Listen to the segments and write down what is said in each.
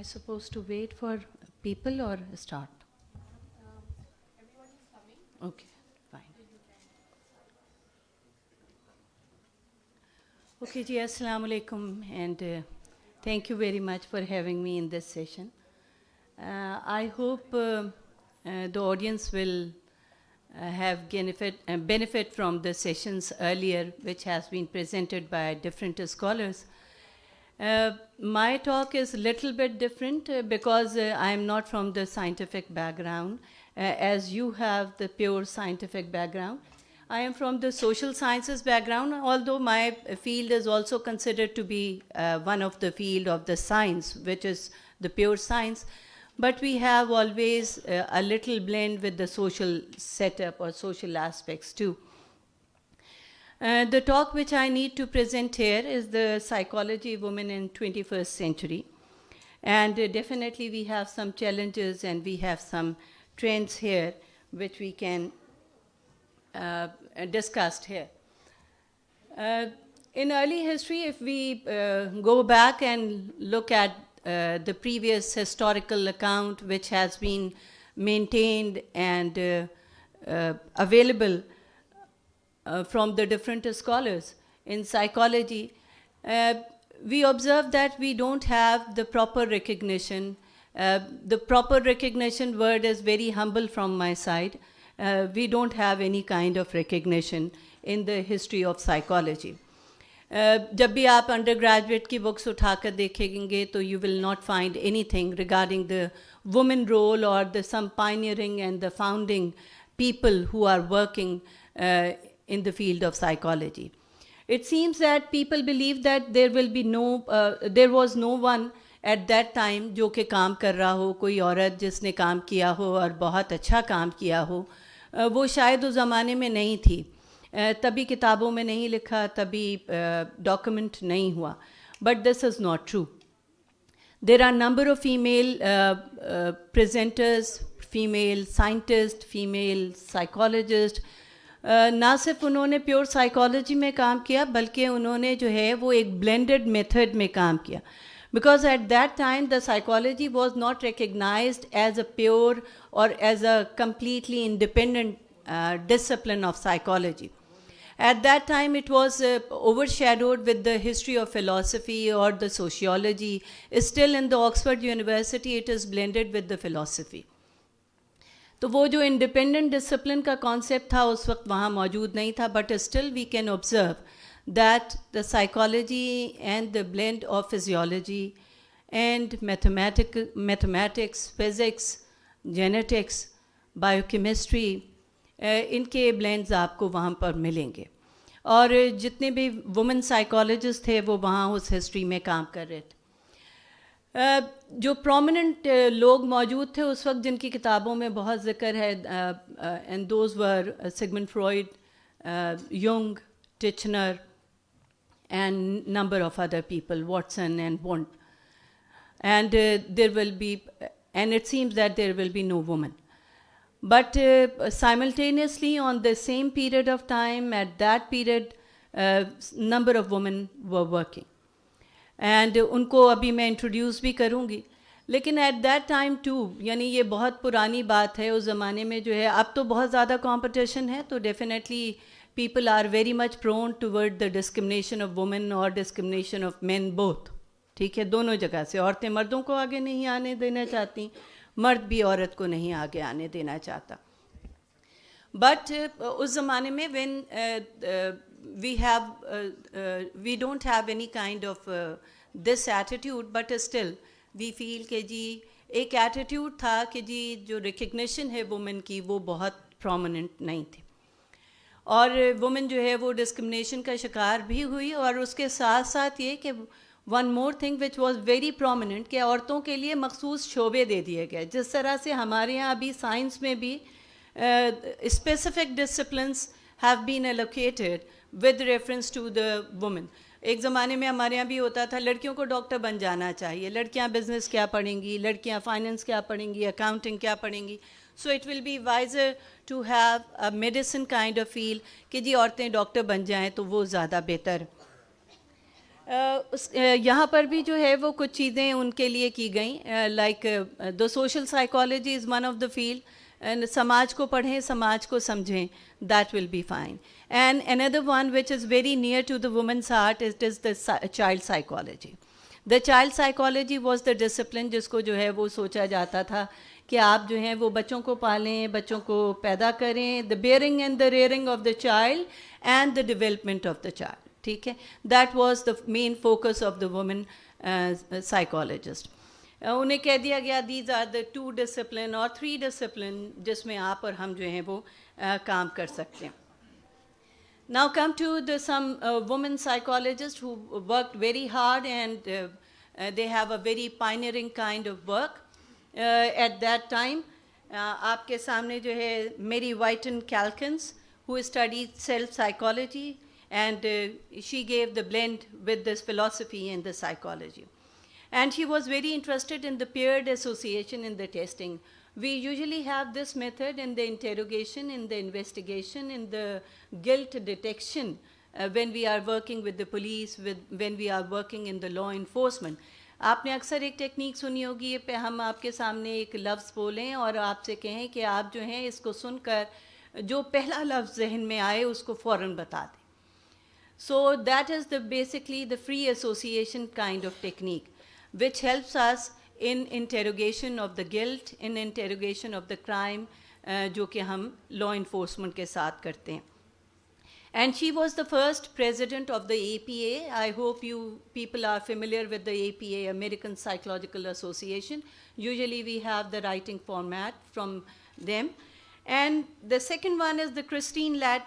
I supposed to wait for people or start? Everyone is coming. Okay, fine. Okay, ji, assalamu alaikum, and thank you very much for having me in this session. I hope the audience will have benefit from the sessions earlier, which has been presented by different scholars. My talk is a little bit different because I am not from the scientific background, as you have the pure scientific background. I am from the social sciences background, although my field is also considered to be one of the field of the science, which is the pure science. But we have always a little blend with the social setup or social aspects too. The talk which I need to present here is the psychology of women in 21st century. And definitely we have some challenges and we have some trends here which we can discuss here. In early history, if we go back and look at the previous historical account which has been maintained and available from the different scholars in psychology, we observe that we don't have the proper recognition. The proper recognition word is very humble from my side. We don't have any kind of recognition in the history of psychology. जब भी आप undergraduate की books उठाकर देखेंगे तो you will not find anything regarding the woman role or the some pioneering and the founding people who are working in the field of psychology. It seems that people believe that there was no one at that time जो कि काम कर रहा हो, कोई औरत जिसने काम किया हो और बहुत अच्छा काम किया हो, वो शायद उस ज़माने में नहीं थी. तभी किताबों में नहीं लिखा, तभी डॉक्यूमेंट नहीं हुआ. But this is not true. There are number of female presenters, female scientists, female psychologists. ना सिर्फ उन्होंने प्योर साइकोलॉजी में काम किया बल्कि उन्होंने जो है वो एक ब्लेंडेड मेथड में काम किया. Because at that time the psychology was not recognized as a pure or as a completely independent discipline of psychology. At that time it was overshadowed with the history of philosophy or the sociology. Still in the Oxford University it is blended with the philosophy. तो वो जो independent discipline का concept था उस वक्त वहाँ मौजूद नहीं था, but still we can observe that the psychology and the blend of physiology and mathematics, physics, genetics, biochemistry, इनके blends आपको वहाँ पर मिलेंगे. और जितने भी women psychologists थे वो वहाँ उस history में काम कर रहे थे. जो prominent लोग मौजूद थे उस वक्त जिनकी किताबों में बहुत ज़िक्र है, and those were Sigmund Freud, Jung, Titchener, and number of other people, Watson and Wundt. And it seems that there will be no woman. But simultaneously on the same period of time, at that period, number of women were working. And उनको अभी मैं introduce भी करूँगी. लेकिन at that time too, यानी ये बहुत पुरानी बात है, उस ज़माने में जो है, अब तो बहुत ज़्यादा competition है, तो definitely people are very much prone toward the discrimination of women or discrimination of men both. ठीक है, दोनों जगह से औरतें मर्दों को आगे नहीं आने देना चाहती, मर्द भी औरत को नहीं आगे आने देना चाहता. But उस ज़माने में when we don't have any kind of this attitude, but still we feel कि जी एक attitude था कि जी जो recognition है women की वो बहुत prominent नहीं थी. और women जो है वो discrimination का शिकार भी हुई. और उसके साथ साथ ये कि one more thing which was very prominent कि औरतों के लिए मखसूस शोबे दे दिए गए. जिस तरह से हमारे यहाँ अभी साइंस में भी specific disciplines have been allocated with reference to the women. एक ज़माने में हमारे यहाँ भी होता था लड़कियों को डॉक्टर बन जाना चाहिए, लड़कियाँ बिजनेस क्या पढ़ेंगी, लड़कियाँ फाइनेंस क्या पढ़ेंगी, अकाउंटिंग क्या पढ़ेंगी. So it will be wiser to have a medicine kind of feel कि जी औरतें डॉक्टर बन जाएं तो वो ज़्यादा बेहतर. यहाँ पर भी जो है वो कुछ चीज़ें उनके लिए की गई, like the social psychology is one of the field, and समाज को पढ़ें, समाज को समझें, that will be fine. And another one which is very near to the women's heart it is the child psychology. The child psychology was the discipline जिसको जो है वो सोचा जाता था कि आप जो हैं वो बच्चों को पालें, बच्चों को पैदा करें, the bearing and the rearing of the child and the development of the child. ठीक है, that was the main focus of the women psychologist. उन्हें कह दिया गया दीज आर द 2 डिसिप्लिन और 3 डिसिप्लिन जिसमें आप और हम जो हैं वो काम कर सकते हैं. Now come to the some women psychologists who worked very hard and they have a very pioneering kind of work at that time. आपके सामने जो है Mary Whiten Calkins, who studied self psychology, and she gave the blend with this philosophy and the psychology. And she was very interested in the paired association in the testing. We usually have this method in the interrogation, in the investigation, in the guilt detection when we are working with the police, when we are working in the law enforcement. आपने अक्सर एक technique सुनी होगी पे हम आपके सामने एक लफ्ज़ बोलें और आपसे कहें कि आप जो हैं इसको सुनकर जो पहला लफ्ज़ जहन में आए उसको फ़ौरन बता दें. So that is basically the free association kind of technique, which helps us in interrogation of the guilt, in interrogation of the crime, जो कि हम law enforcement के साथ करते हैं. And she was the first president of the APA. I hope you people are familiar with the APA, American Psychological Association. Usually we have the writing format from them. And the second one is the Christine Ladd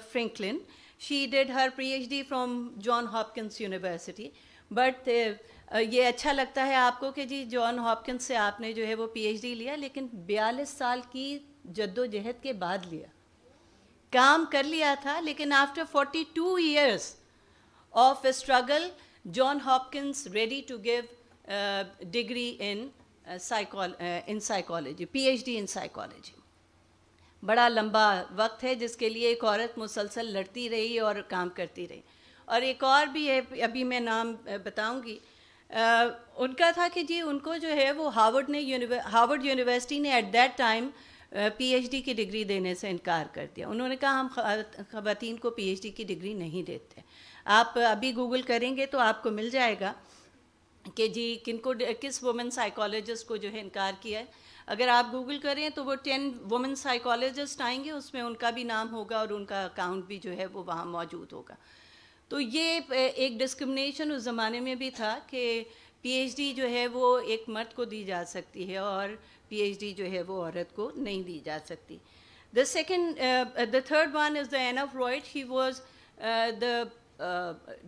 Franklin. She did her PhD from John Hopkins University. But ये अच्छा लगता है आपको कि जी John Hopkins से आपने जो है वो PhD लिया, लेकिन 42 साल की जद्दोजहद के बाद लिया. काम कर लिया था, लेकिन after 42 years of struggle, John Hopkins ready to give degree in psychology, PhD in psychology. बड़ा लंबा वक्त है जिसके लिए एक औरत मुसलसल लड़ती रही और काम करती रही. और एक और भी है, अभी मैं नाम बताऊंगी. उनका था कि जी उनको जो है वो हार्वर्ड यूनिवर्सिटी ने एट दैट टाइम PhD की डिग्री देने से इनकार कर दिया. उन्होंने कहा हम ख़वातीन को PhD की डिग्री नहीं देते. आप अभी गूगल करेंगे तो आपको मिल जाएगा कि जी किस वुमेन साइकोलॉजिस्ट को जो है इनकार किया है. अगर आप गूगल करें तो वो 10 वुमेन साइकोलॉजिस्ट आएंगे, उसमें उनका भी नाम होगा और उनका अकाउंट भी जो है वो वहाँ मौजूद होगा. तो ये एक डिस्क्रिमिनेशन उस ज़माने में भी था कि PhD जो है वो एक मर्द को दी जा सकती है और PhD जो है वो औरत को नहीं दी जा सकती. The third one is the Anna Freud. She was the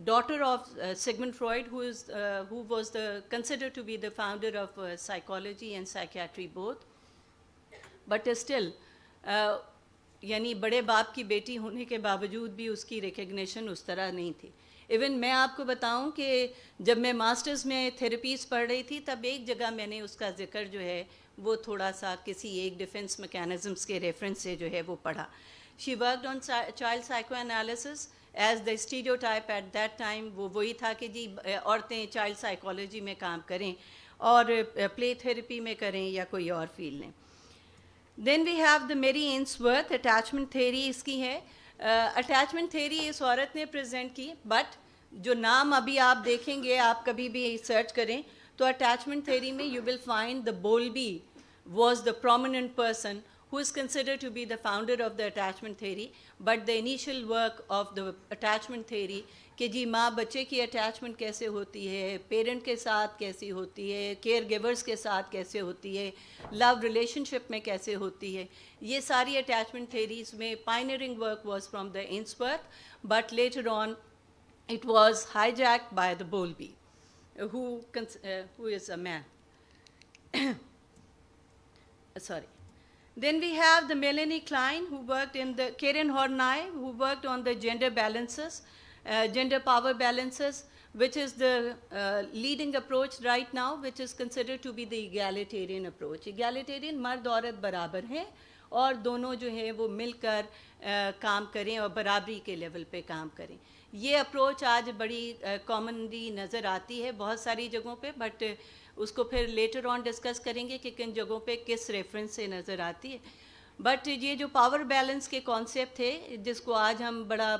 daughter of Sigmund Freud, who was considered to be the founder of psychology and psychiatry both. But still, यानी बड़े बाप की बेटी होने के बावजूद भी उसकी रिकग्निशन उस तरह नहीं थी. इवन मैं आपको बताऊं कि जब मैं मास्टर्स में थेरेपीज़ पढ़ रही थी तब एक जगह मैंने उसका जिक्र जो है वो थोड़ा सा किसी एक डिफेंस मैकेनिज़म्स के रेफरेंस से जो है वो पढ़ा. She worked on child psycho analysis as the stereotype at that time. वो वही था कि जी औरतें चाइल्ड साइकोलॉजी में काम करें और प्ले थेरेपी में करें या कोई और फील्ड लें. देन वी हैव द मेरी एंसवर्थ अटैचमेंट थेरी. इसकी है अटैचमेंट थेरी इस औरत ने प्रेजेंट की, बट जो नाम अभी आप देखेंगे, आप कभी भी सर्च करें तो अटैचमेंट थेरी में you will find the Bowlby was the prominent person who is considered to be the founder of the attachment theory. But the initial work of the attachment theory कि जी माँ बच्चे की attachment कैसे होती है, parent के साथ कैसी होती है, केयर गिवर्स के साथ कैसे होती है, लव रिलेशनशिप में कैसे होती है, ये सारी अटैचमेंट थेरीज में pioneering work was from the Ainsworth. But later on it was hijacked by the Bowlby, who is a man. Sorry. Then we have the Melanie Klein, who worked in the Karen Horney, who worked on the gender balances, gender power balances, which is the leading approach right now, which is considered to be the egalitarian approach. Egalitarian मर्द औरत बराबर हैं और दोनों जो है वो मिलकर काम करें और बराबरी के लेवल पे काम करें. ये अप्रोच आज बड़ी कॉमनली नज़र आती है बहुत सारी जगहों पे, बट उसको फिर लेटर ऑन डिस्कस करेंगे कि किन जगहों पे किस रेफरेंस से नज़र आती है। बट ये जो पावर बैलेंस के कॉन्सेप्ट थे जिसको आज हम बड़ा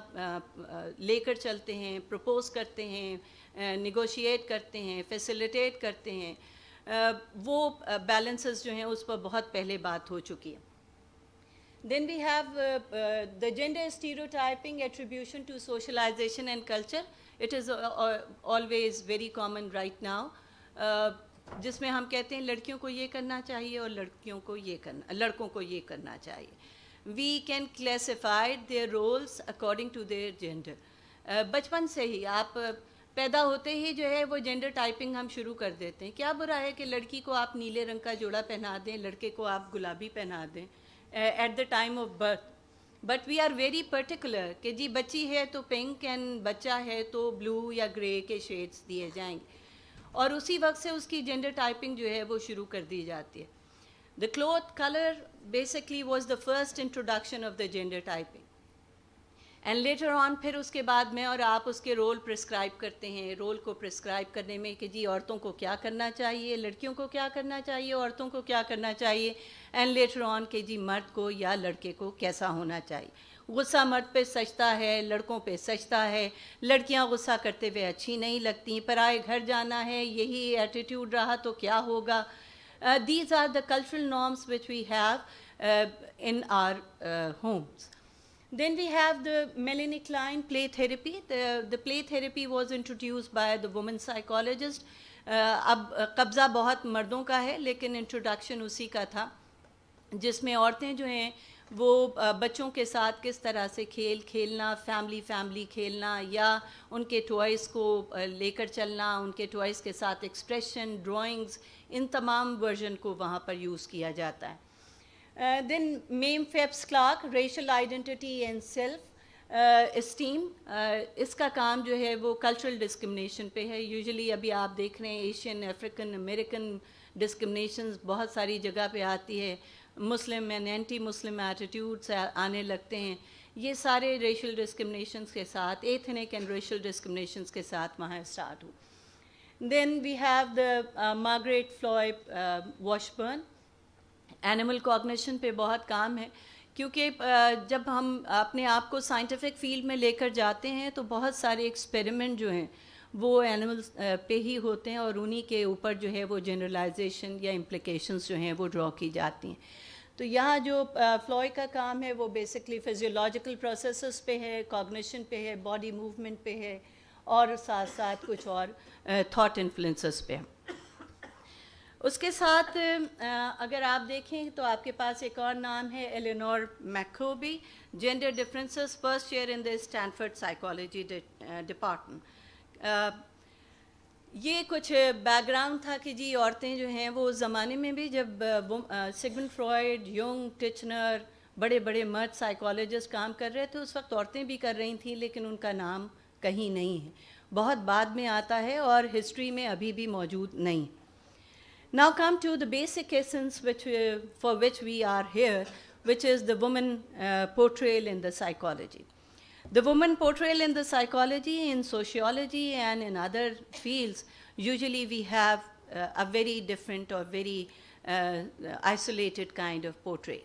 लेकर चलते हैं, प्रपोज करते हैं, निगोशिएट करते हैं, फैसिलिटेट करते हैं, वो बैलेंसेस जो हैं उस पर बहुत पहले बात हो चुकी है। Then we have the gender stereotyping attribution to socialization and culture. It is always very common right now. जिसमें हम कहते हैं लड़कियों को ये करना चाहिए और लड़कों को ये करना चाहिए. We can classify their roles according to their gender. बचपन से ही आप पैदा होते ही जो है वो जेंडर टाइपिंग हम शुरू कर देते हैं. क्या बुरा है कि लड़की को आप नीले रंग का जोड़ा पहना दें, लड़के को आप गुलाबी पहना दें at the time of birth, but we are very particular कि जी बच्ची है तो पिंक एंड बच्चा है तो ब्लू या ग्रे के शेड्स दिए जाएंगे, और उसी वक्त से उसकी जेंडर टाइपिंग जो है वो शुरू कर दी जाती है. The cloth colour basically was the first introduction of the gender typing, and later on फिर उसके बाद में और आप उसके रोल प्रिस्क्राइब करते हैं. रोल को प्रिस्क्राइब करने में कि जी औरतों को क्या करना चाहिए, लड़कियों को क्या करना चाहिए, औरतों को क्या करना चाहिए, एंड लेटर ऑन कि जी मर्द को या लड़के को कैसा होना चाहिए. गुस्सा मर्द पे सजता है, लड़कों पे सजता है, लड़कियां गुस्सा करते हुए अच्छी नहीं लगती, पराए घर जाना है, यही एटीट्यूड रहा तो क्या होगा. These are the cultural norms which we have in our homes. Then we have the Melanie Klein play therapy. The play therapy was introduced by the woman psychologist. अब कब्ज़ा बहुत मर्दों का है लेकिन इंट्रोडक्शन उसी का था, जिसमें औरतें जो हैं वो बच्चों के साथ किस तरह से खेलना, फैमिली खेलना, या उनके टॉयज़ को लेकर चलना, उनके टॉयज़ के साथ एक्सप्रेशन, ड्राइंग्स, इन तमाम वर्जन को वहाँ पर यूज़ किया जाता है. Then Mame Phelps Clark, racial identity and self esteem. इसका काम जो है वो कल्चरल डिस्क्रिमिनेशन पे है. यूजुअली अभी आप देख रहे हैं एशियन, अफ्रीकन, अमेरिकन डिस्क्रिमिनेशंस बहुत सारी जगह पे आती है. Muslim and anti Muslim attitudes आने लगते हैं. ये सारे रेशियल डिस्क्रिमिनेशंस के साथ, एथनिक एंड रेशियल डिस्क्रिमिनेशंस के साथ वहाँ स्टार्ट हो. Then we have the Margaret Floyd Washburn. Animal cognition पे बहुत काम है, क्योंकि जब हम अपने आप को साइंटिफिक फील्ड में लेकर जाते हैं तो बहुत सारे एक्सपेरिमेंट जो हैं वो एनिमल्स पे ही होते हैं, और उन्हीं के ऊपर जो है वो जनरलाइजेशन या इम्प्लिकेशंस जो हैं वो ड्रॉ की जाती हैं. तो यहाँ जो फ्लॉयड का काम है वो बेसिकली फिजियोलॉजिकल प्रोसेसेस पे है, कॉग्निशन पे है, बॉडी मूवमेंट पे है, और साथ साथ कुछ और थॉट इन्फ्लुएंसेस पे है. उसके साथ अगर आप देखें तो आपके पास एक और नाम है Eleanor Maccoby, gender differences, first year in the Stanford psychology department. ये कुछ बैकग्राउंड था कि जी औरतें जो हैं वो उस ज़माने में भी, जब सिगमंड फ्रॉयड, यंग, टिचनर, बड़े बड़े मर्द साइकोलॉजिस्ट काम कर रहे थे, उस वक्त औरतें भी कर रही थी, लेकिन उनका नाम कहीं नहीं है, बहुत बाद में आता है और हिस्ट्री में अभी भी मौजूद नहीं. Now come to the basic essence for which we are here, which is the woman portrayal in the psychology. The woman portrayal in the psychology, in sociology and in other fields, usually we have a very different or very isolated kind of portrait.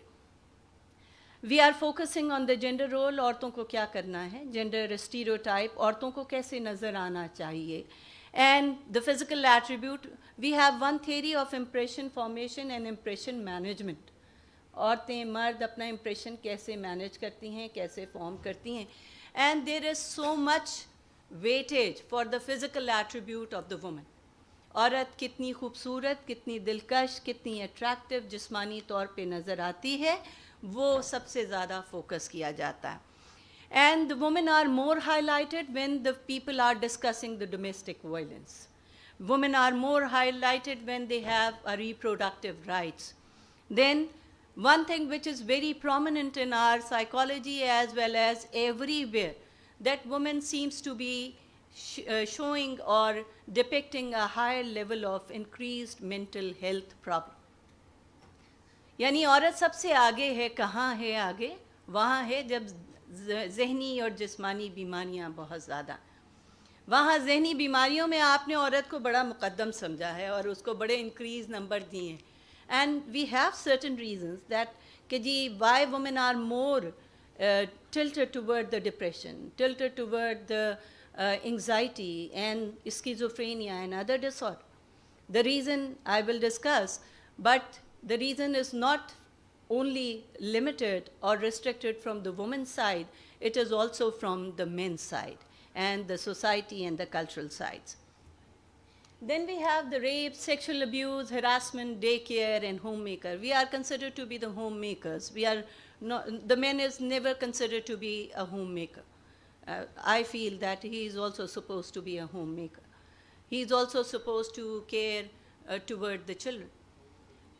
We are focusing on the gender role, औरतों को क्या करना है, gender stereotype, औरतों को कैसे नज़र आना चाहिए, and the physical attribute. We have one theory of impression formation and impression management. औरतें मर्द अपना impression कैसे manage करती हैं, कैसे form करती हैं, and there is so much weightage for the physical attribute of the woman. औरत कितनी खूबसूरत, कितनी दिलकश, कितनी attractive जिस्मानी तौर पे नज़र आती है, वो सबसे ज़्यादा focus किया जाता है. And the women are more highlighted when the people are discussing the domestic violence. Women are more highlighted when they have a reproductive rights. Then one thing which is very prominent in our psychology as well as everywhere, that women seems to be showing or depicting a higher level of increased mental health problem. यानी औरत सबसे आगे है, कहाँ है आगे, वहाँ है जब जहनी और जिस्मानी बीमारियां बहुत ज़्यादा। वहाँ जहनी बीमारियों में आपने औरत को बड़ा मुकद्दम समझा है और उसको बड़े इंक्रीज नंबर दिए हैं। And we have certain reasons that कि जी why women are more tilted toward the depression, tilted toward the anxiety and schizophrenia and other disorder. The reason I will discuss, but the reason is not only limited or restricted from the woman's side, it is also from the men's side and the society and the cultural sides. Then we have the rape, sexual abuse, harassment, daycare, and homemaker. We are considered to be the homemakers. We are not, the man is never considered to be a homemaker. I feel that he is also supposed to be a homemaker. He is also supposed to care toward the children.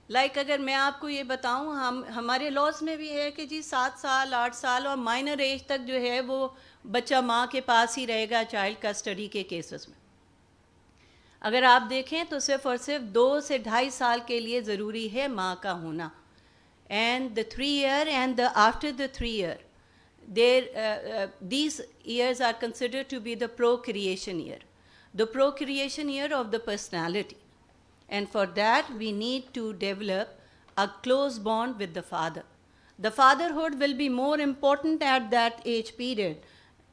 Like अगर मैं आपको ये बताऊँ, हमारे laws में भी है कि जी 7 साल 8 साल और माइनर एज तक जो है वो बच्चा माँ के पास ही रहेगा चाइल्ड कस्टडी के केसेस में। अगर आप देखें तो सिर्फ और सिर्फ 2 से 2.5 साल के लिए ज़रूरी है माँ का होना। And the 3 year and the after the 3 year, these years are considered to be the procreation year, the procreation year of the personality. And for that, we need to develop a close bond with the father. The fatherhood will be more important at that age period.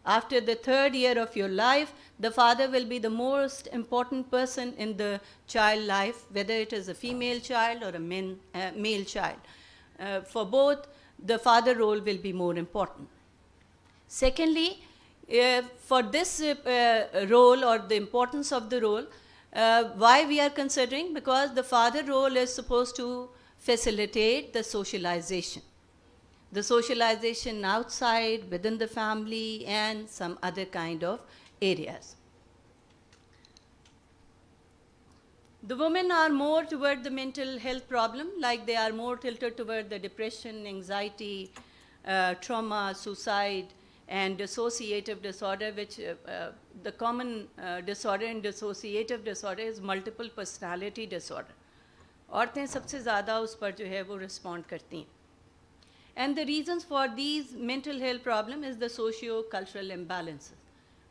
After the 3rd year of your life, the father will be the most important person in the child life, whether it is a female child or a male child. For both, the father role will be more important. Secondly, for this role or the importance of the role, why we are considering, because the father role is supposed to facilitate the socialization outside, within the family, and some other kind of areas. The women are more toward the mental health problem, like they are more tilted toward the depression, anxiety, trauma, suicide, and dissociative disorder, which the common disorder in dissociative disorder is multiple personality disorder. औरतें सबसे ज़्यादा उस पर जो है वो respond करती हैं. And the reasons for these mental health problem is the socio-cultural imbalances.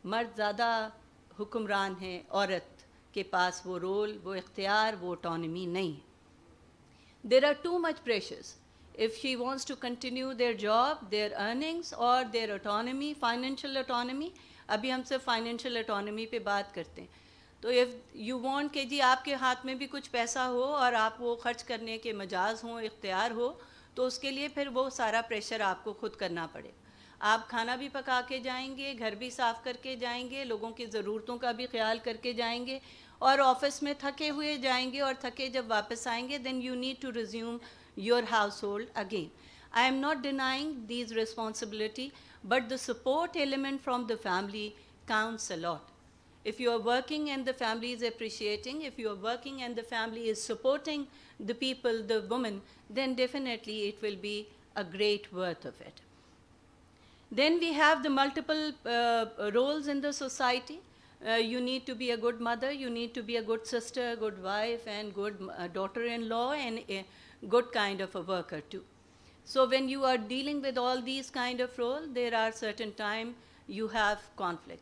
मर्द ज़्यादा हुक्मरान हैं, औरत के पास वो रोल, वो इख्तियार, वो autonomy नहीं है. There are too much pressures. If she wants to continue their job, their earnings or their autonomy, financial autonomy, अभी हम सिर्फ financial autonomy पे बात करते हैं. तो if you want कि जी आपके हाथ में भी कुछ पैसा हो और आप वो खर्च करने के मजाज हों, इख्तियार हो, तो उसके लिए फिर वो सारा प्रेशर आपको खुद करना पड़ेगा. आप खाना भी पका के जाएंगे, घर भी साफ़ करके जाएंगे, लोगों की ज़रूरतों का भी ख्याल करके जाएंगे और ऑफिस में थके हुए जाएंगे और थके जब वापस आएंगे, then you need to resume your household again. I am not denying these responsibility, but the support element from the family counts a lot. If you are working and the family is appreciating, if you are working and the family is supporting the people, the woman, then definitely it will be a great worth of it. Then we have the multiple roles in the society. You need to be a good mother, you need to be a good sister, good wife, and good daughter-in-law, and a good kind of a worker too. So when you are dealing with all these kind of roles, there are certain time you have conflict.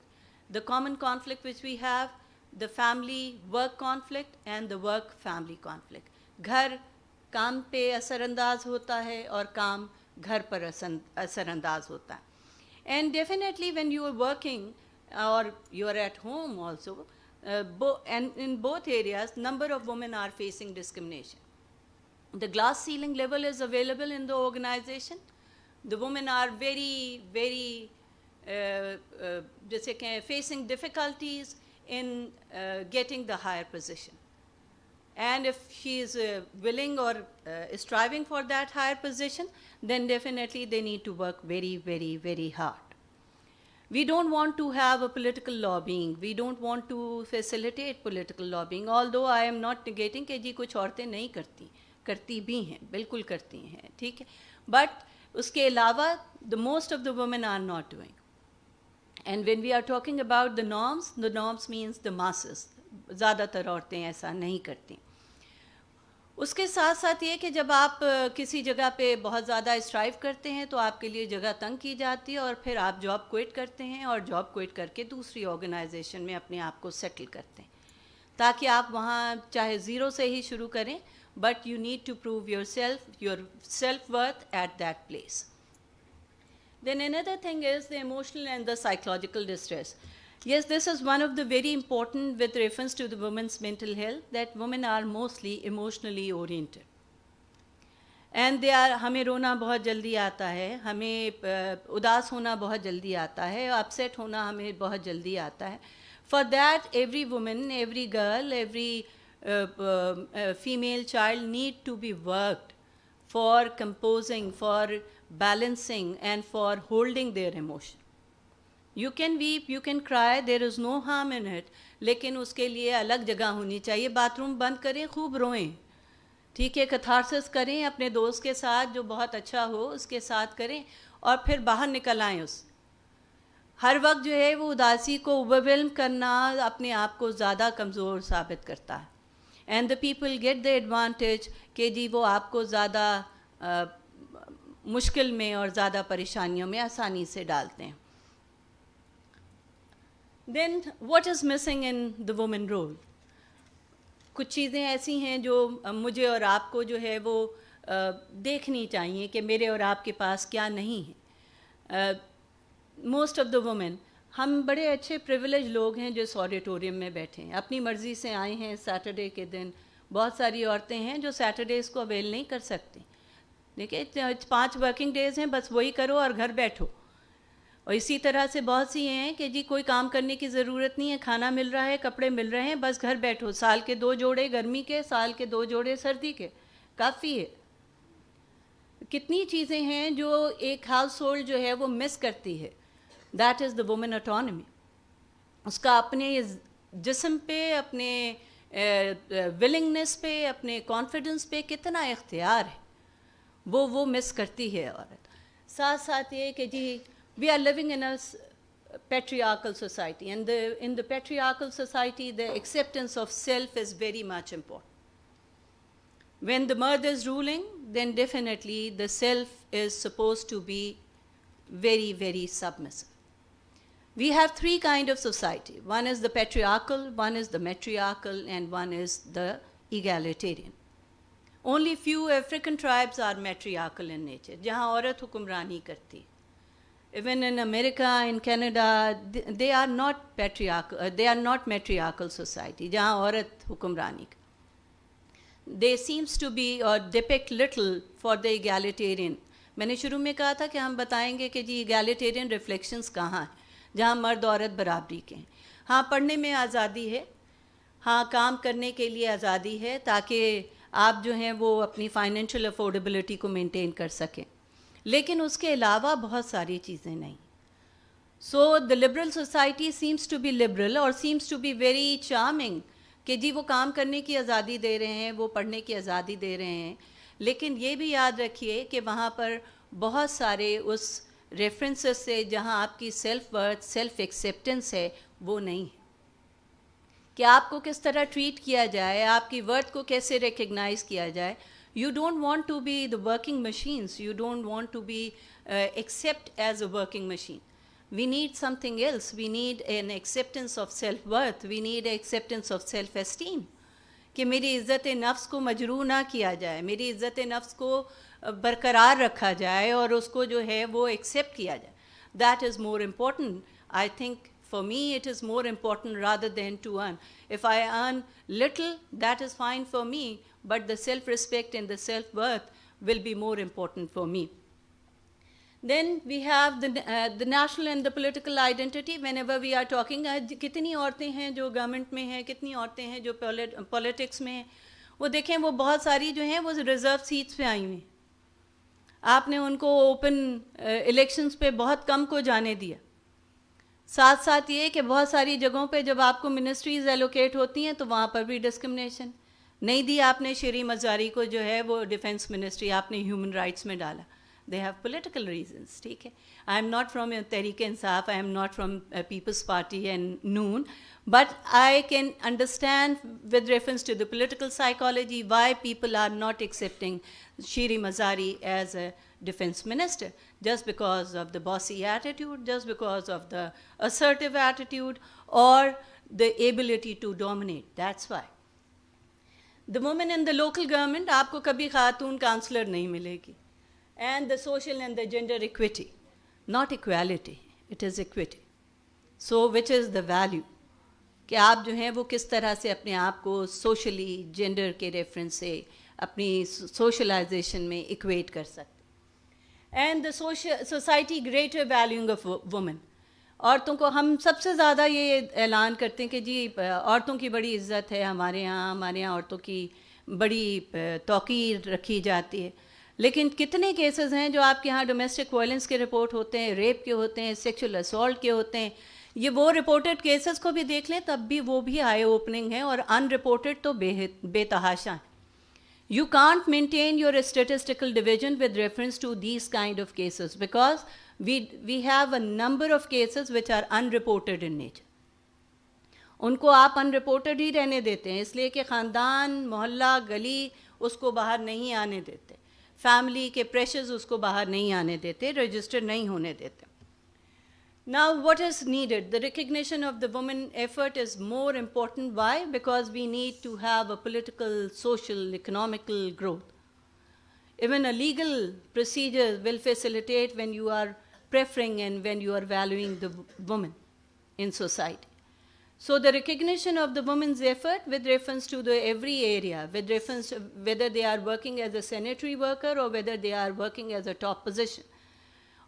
The common conflict which we have, the family-work conflict and the work-family conflict. घर काम पे असरअंदाज होता है और काम घर पर असरअंदाज होता है. And definitely when you are working or you are at home also, and in both areas, number of women are facing discrimination. The glass ceiling level is available in the organization. The women are very, very facing difficulties in getting the higher position. And if she is willing or striving for that higher position, then definitely they need to work very, very, very hard. We don't want to have a political lobbying. We don't want to facilitate political lobbying, although I am not negating कि जी कुछ औरतें नहीं करती भी हैं, बिल्कुल करती हैं, ठीक है. But उसके अलावा the most of the women are not doing. And when we are talking about the norms means the masses. ज़्यादातर औरतें ऐसा नहीं करती. उसके साथ साथ ये कि जब आप किसी जगह पे बहुत ज़्यादा स्ट्राइव करते हैं तो आपके लिए जगह तंग की जाती है, और फिर आप जॉब क्विट करते हैं और जॉब क्विट करके दूसरी ऑर्गेनाइजेशन में अपने आप को सेटल करते हैं, ताकि आप वहाँ चाहे ज़ीरो से ही शुरू करें, but you need to prove your self worth at that place. Then another thing is the emotional and the psychological distress. Yes, this is one of the very important with reference to the women's mental health, that women are mostly emotionally oriented. And they are, हमें रोना बहुत जल्दी आता है, हमें उदास होना बहुत जल्दी आता है, अपसेट होना हमें बहुत जल्दी आता है. For that, every woman, every girl, every female child need to be worked for composing, for balancing, and for holding their emotion. You can weep, you can cry, there is no harm in it, लेकिन उसके लिए अलग जगह होनी चाहिए. Bathroom बंद करें, खूब रोएं, ठीक है, कैथारसिस करें अपने दोस्त के साथ जो बहुत अच्छा हो उसके साथ करें, और फिर बाहर निकल आएँ. उस हर वक्त जो है वो उदासी को ओवरवेल्म करना अपने आप को ज़्यादा कमज़ोर साबित करता है. And the people get the advantage कि जी वो आपको ज़्यादा मुश्किल में और ज़्यादा परेशानियों में आसानी से डालते हैं. Then what is missing in the women role? कुछ चीज़ें ऐसी हैं जो मुझे और आपको जो है वो देखनी चाहिए कि मेरे और आपके पास क्या नहीं है. मोस्ट ऑफ द वुमेन, हम बड़े अच्छे प्रिविलेज लोग हैं जो इस ऑडिटोरियम में बैठे हैं, अपनी मर्ज़ी से आए हैं. सैटरडे के दिन बहुत सारी औरतें हैं जो सैटरडेज़ को अवेल नहीं कर सकती. देखिए, 5 वर्किंग डेज़ हैं, बस वही करो और घर बैठो. और इसी तरह से बहुत सी हैं कि जी कोई काम करने की ज़रूरत नहीं है, खाना मिल रहा है, कपड़े मिल रहे हैं, बस घर बैठो. साल के 2 जोड़े गर्मी के, साल के 2 जोड़े सर्दी के, काफ़ी है. कितनी चीज़ें हैं जो एक हाउस होल्ड जो है वो मिस करती है. That is the women autonomy. उसका अपने जिस्म पे, अपने विलिंगनेस पे, अपने कॉन्फिडेंस पे कितना इख्तियार है, वो मिस करती है औरत. साथ साथ ये कि जी we are living in a patriarchal society, and in the patriarchal society the acceptance of self is very much important. When the mother is ruling, then definitely the self is supposed to be very, very submissive. We have 3 kinds of society. One is the patriarchal, one is the matriarchal, and one is the egalitarian. Only few African tribes are matriarchal in nature, जहाँ औरत हुक्मरानी करती है. Even in America, in Canada, they are not patriarchal. They are not matriarchal society, जहाँ औरत हुक्मरानी कर. They seems to be or depict little for the egalitarian. मैंने शुरू में कहा था कि हम बताएंगे कि जी egalitarian reflections कहाँ हैं, जहाँ मर्द औरत बराबरी के हैं. हाँ, पढ़ने में आज़ादी है, हाँ काम करने के लिए आज़ादी है, ताकि आप जो हैं वो अपनी फाइनेंशियल अफोर्डेबिलिटी को मेंटेन कर सकें, लेकिन उसके अलावा बहुत सारी चीज़ें नहीं. So the liberal society seems to be liberal और seems to be very charming कि जी वो काम करने की आज़ादी दे रहे हैं, वो पढ़ने की आज़ादी दे रहे हैं, लेकिन ये भी याद रखिए कि वहाँ पर बहुत सारे उस रेफरेंसेस से जहाँ आपकी सेल्फ वर्थ, सेल्फ एक्सेप्टेंस है, वो नहीं है. कि आपको किस तरह ट्रीट किया जाए, आपकी वर्थ को कैसे रिकग्नाइज़ किया जाए. You don't want to be the working machines. You don't want to be accept as a working machine. We need something else. We need an acceptance of self-worth. We need acceptance of self-esteem. कि मेरी इज़्ज़त नफ्स को मजरूह ना किया जाए, मेरी इज़्ज़त नफ्स को बरकरार रखा जाए और उसको जो है वो एक्सेप्ट किया जाए. That is more important. I think for me it is more important rather than to earn. If I earn little, that is fine for me, but the self-respect and the self-worth will be more important for me. Then we have the national and the political identity. Whenever we are talking, कितनी औरतें हैं जो government में हैं, कितनी औरतें हैं जो पॉलिटिक्स में हैं, वो देखें वो बहुत सारी जो हैं वो रिजर्व सीट्स पे आई हुई. आपने उनको ओपन इलेक्शंस पे बहुत कम को जाने दिया. साथ साथ ये कि बहुत सारी जगहों पे जब आपको मिनिस्ट्रीज एलोकेट होती हैं तो वहाँ पर भी डिस्क्रिमिनेशन नहीं दी. आपने शरी मज़ारी को जो है वो डिफेंस मिनिस्ट्री आपने ह्यूमन राइट्स में डाला. they have political reasons, ठीक है. I am not from Tehreek-e-Insaf, I am not from People's Party and Noon, but I can understand with reference to the political psychology why people are not accepting Shiri Mazari as a defense minister, just because of the bossy attitude, just because of the assertive attitude, or the ability to dominate. That's why. The women in the local government, आपको कभी खातून counsellor नहीं मिलेगी. And the social and the gender equity, not equality, it is equity. So which is the value? कि आप जो हैं वो किस तरह से अपने आप को socially, gender के reference से अपनी socialization में equate कर सकते. And the society greater valuing of women. औरतों को हम सबसे ज़्यादा ये ऐलान करते हैं कि जी औरतों की बड़ी इज़्ज़त है हमारे यहाँ औरतों की बड़ी तौक़ीर रखी जाती है. लेकिन कितने केसेस हैं जो आपके यहाँ डोमेस्टिक वायलेंस के रिपोर्ट होते हैं, रेप के होते हैं, सेक्सुअल असॉल्ट के होते हैं. ये वो रिपोर्टेड केसेस को भी देख लें तब भी वो भी आई ओपनिंग है, और अनरिपोर्टेड तो बेतहाशा है. You can't maintain your statistical division with reference to these kind of cases because we have a number of cases which are unreported in nature. उनको आप unreported ही रहने देते हैं इसलिए कि ख़ानदान, मोहल्ला, गली उसको बाहर नहीं आने देते, फैमिली के प्रेशर्स उसको बाहर नहीं आने देते, रजिस्टर नहीं होने देते. Now what is needed? The recognition of the women effort is more important. Why? Because we need to have a political, social, economical growth. Even a legal procedure will facilitate when you are preferring and when you are valuing the woman in society. So the recognition of the women's effort with reference to the every area, with reference to whether they are working as a sanitary worker or whether they are working as a top position.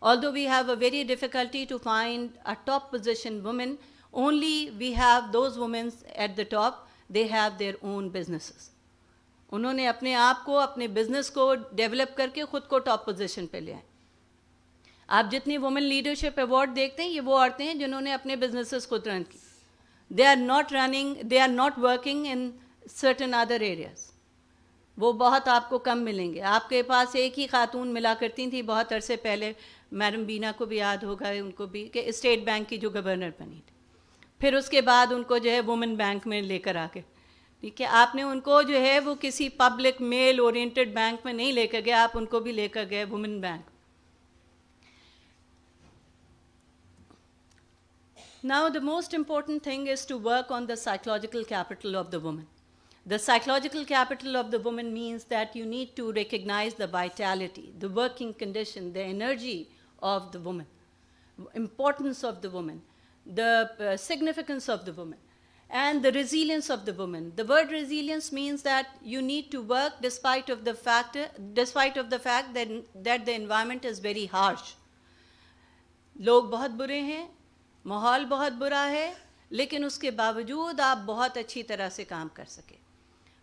Although we have a very difficulty to find a top position woman, only we have those women at the top, they have their own businesses. उन्होंने अपने आप को, अपने business को develop करके खुद को top position पे ले आए. आप जितनी वुमेन लीडरशिप अवार्ड देखते हैं ये वो औरतें हैं जिन्होंने अपने बिजनेसेस खुद रन की. They are not working in certain other areas. वो बहुत आपको कम मिलेंगे. आपके पास एक ही खातून मिला करती थी बहुत अरसे पहले, मैडम बीना को भी याद होगा उनको भी, कि स्टेट बैंक की जो गवर्नर बनी थी. फिर उसके बाद उनको जो है वुमेन बैंक में लेकर आ गए. ठीक है, आपने उनको जो है वो किसी पब्लिक मेल ओरिएंटेड बैंक में नहीं लेकर गए, आप उनको भी लेकर गए women bank. Now the most important thing is to work on the psychological capital of the woman. The psychological capital of the woman means that you need to recognize the vitality, the working condition, the energy of the woman, importance of the woman, the significance of the woman, and the resilience of the woman. The word resilience means that you need to work despite of the fact that the environment is very harsh. लोग बहुत बुरे हैं, माहौल बहुत बुरा है, लेकिन उसके बावजूद आप बहुत अच्छी तरह से काम कर सके.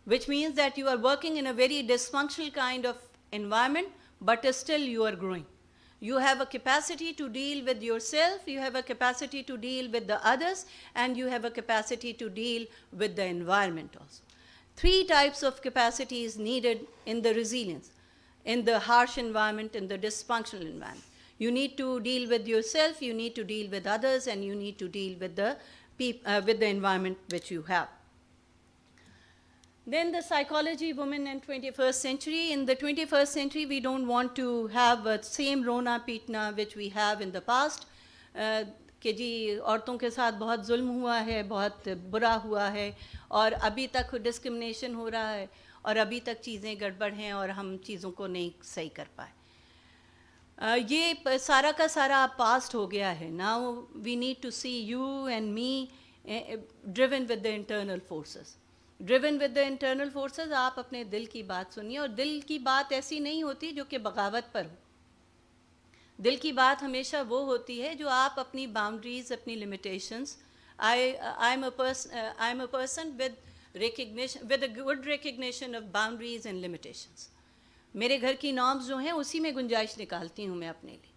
Which means that you are working in a very dysfunctional kind of environment, but still you are growing. You have a capacity to deal with yourself, you have a capacity to deal with the others, and you have a capacity to deal with the environment also. 3 types of capacity is needed in the resilience, in the harsh environment, in the dysfunctional environment. You need to deal with yourself, you need to deal with others, and you need to deal with the environment which you have. Then the psychology women in 21st century. In the 21st century, we don't want to have the same Rona Pitna which we have in the past. कि जी औरतों के साथ बहुत जुल्म हुआ है, बहुत बुरा हुआ है, और अभी तक डिस्क्रिमिनेशन हो रहा है, और अभी तक चीज़ें गड़बड़ हैं और हम चीज़ों को नहीं सही कर पाए. ये सारा का सारा पास्ट हो गया है. Now we need to see you and me driven with the internal forces. Driven with the internal forces. आप अपने दिल की बात सुनिए, और दिल की बात ऐसी नहीं होती जो कि बगावत पर हो. दिल की बात हमेशा वो होती है जो आप अपनी बाउंड्रीज, अपनी limitations. I'm a person with a good recognition of boundaries and limitations. मेरे घर की नॉर्म्स जो हैं उसी में गुंजाइश निकालती हूँ मैं अपने लिए.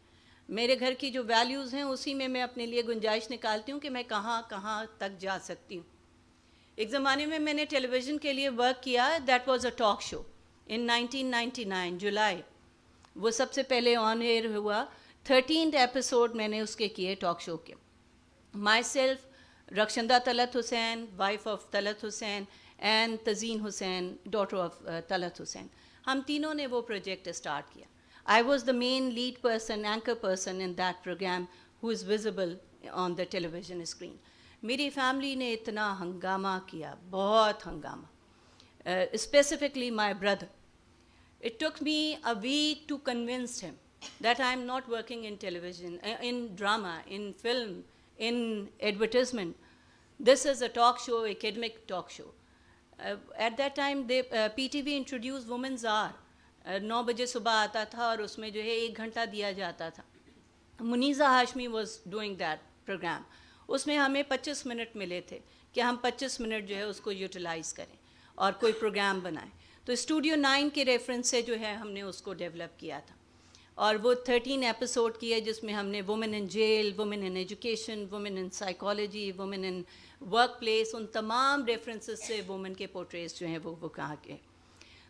मेरे घर की जो वैल्यूज़ हैं उसी में मैं अपने लिए गुंजाइश निकालती हूँ कि मैं कहाँ कहाँ तक जा सकती हूँ. एक ज़माने में मैंने टेलीविज़न के लिए वर्क किया. That was a talk show in 1999 जुलाई. वो सबसे पहले ऑन एयर हुआ, 13th एपिसोड मैंने उसके किए टॉक शो के. Myself, Rakshanda Talat Hussain, wife of Talat Hussain, and Tazeen Hussain, daughter of Talat Hussain, हम तीनों ने वो प्रोजेक्ट स्टार्ट किया. I was the main lead person, anchor person in that programme who is visible on the television screen. मेरी फैमिली ने इतना हंगामा किया, बहुत हंगामा. Specifically my brother. It took me a week to convince him that I am not working in television, in drama, in film, in advertisement. This is a talk show, academic talk show. At that time, PTV introduced Women's Hour. 9 बजे सुबह आता था और उसमें जो है 1 घंटा दिया जाता था. Muniza Hashmi was doing that program. उसमें हमें 25 मिनट मिले थे कि हम 25 मिनट जो है उसको यूटिलाइज़ करें और कोई प्रोग्राम बनाएं. तो स्टूडियो 9 के रेफरेंस से जो है हमने उसको डेवलप किया था. और वो 13 एपिसोड किए जिसमें हमने women in jail, women in education, women in psychology, women in work place, उन तमाम रेफरेंसेस से वुमेन के पोर्ट्रेट्स जो हैं वो कहाँ के.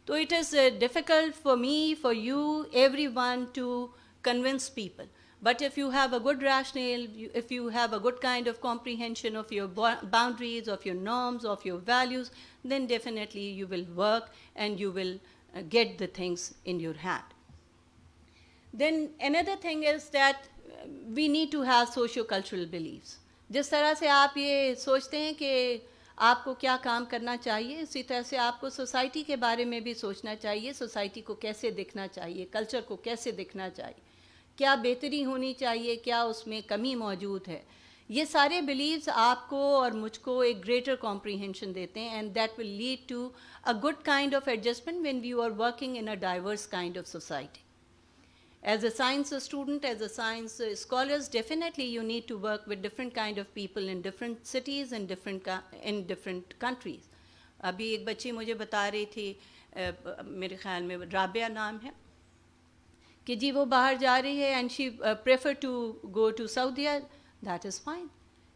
तो it is difficult for me, for you, every one two convince people. But if you have a good rationale, if you have a good kind of comprehension of your boundaries, of your norms, of your values, then definitely you will work and you will get the things in your hand. Then another thing is that we need to have socio-cultural beliefs. जिस तरह से आप ये सोचते हैं कि आपको क्या काम करना चाहिए, उसी तरह से आपको सोसाइटी के बारे में भी सोचना चाहिए. सोसाइटी को कैसे दिखना चाहिए, कल्चर को कैसे दिखना चाहिए, क्या बेहतरी होनी चाहिए, क्या उसमें कमी मौजूद है. ये सारे बिलीव्स आपको और मुझको एक ग्रेटर कॉम्प्रीहेंशन देते हैं, and that will lead to a good kind of adjustment when you are working in a diverse kind of society. As a science student, as a science scholars, definitely you need to work with different kind of people in different cities and in different countries. अभी एक बच्ची मुझे बता रही थी, मेरे ख्याल में राबिया नाम है, कि जी वो बाहर जा रही है and she prefer to go to Saudia. That is fine.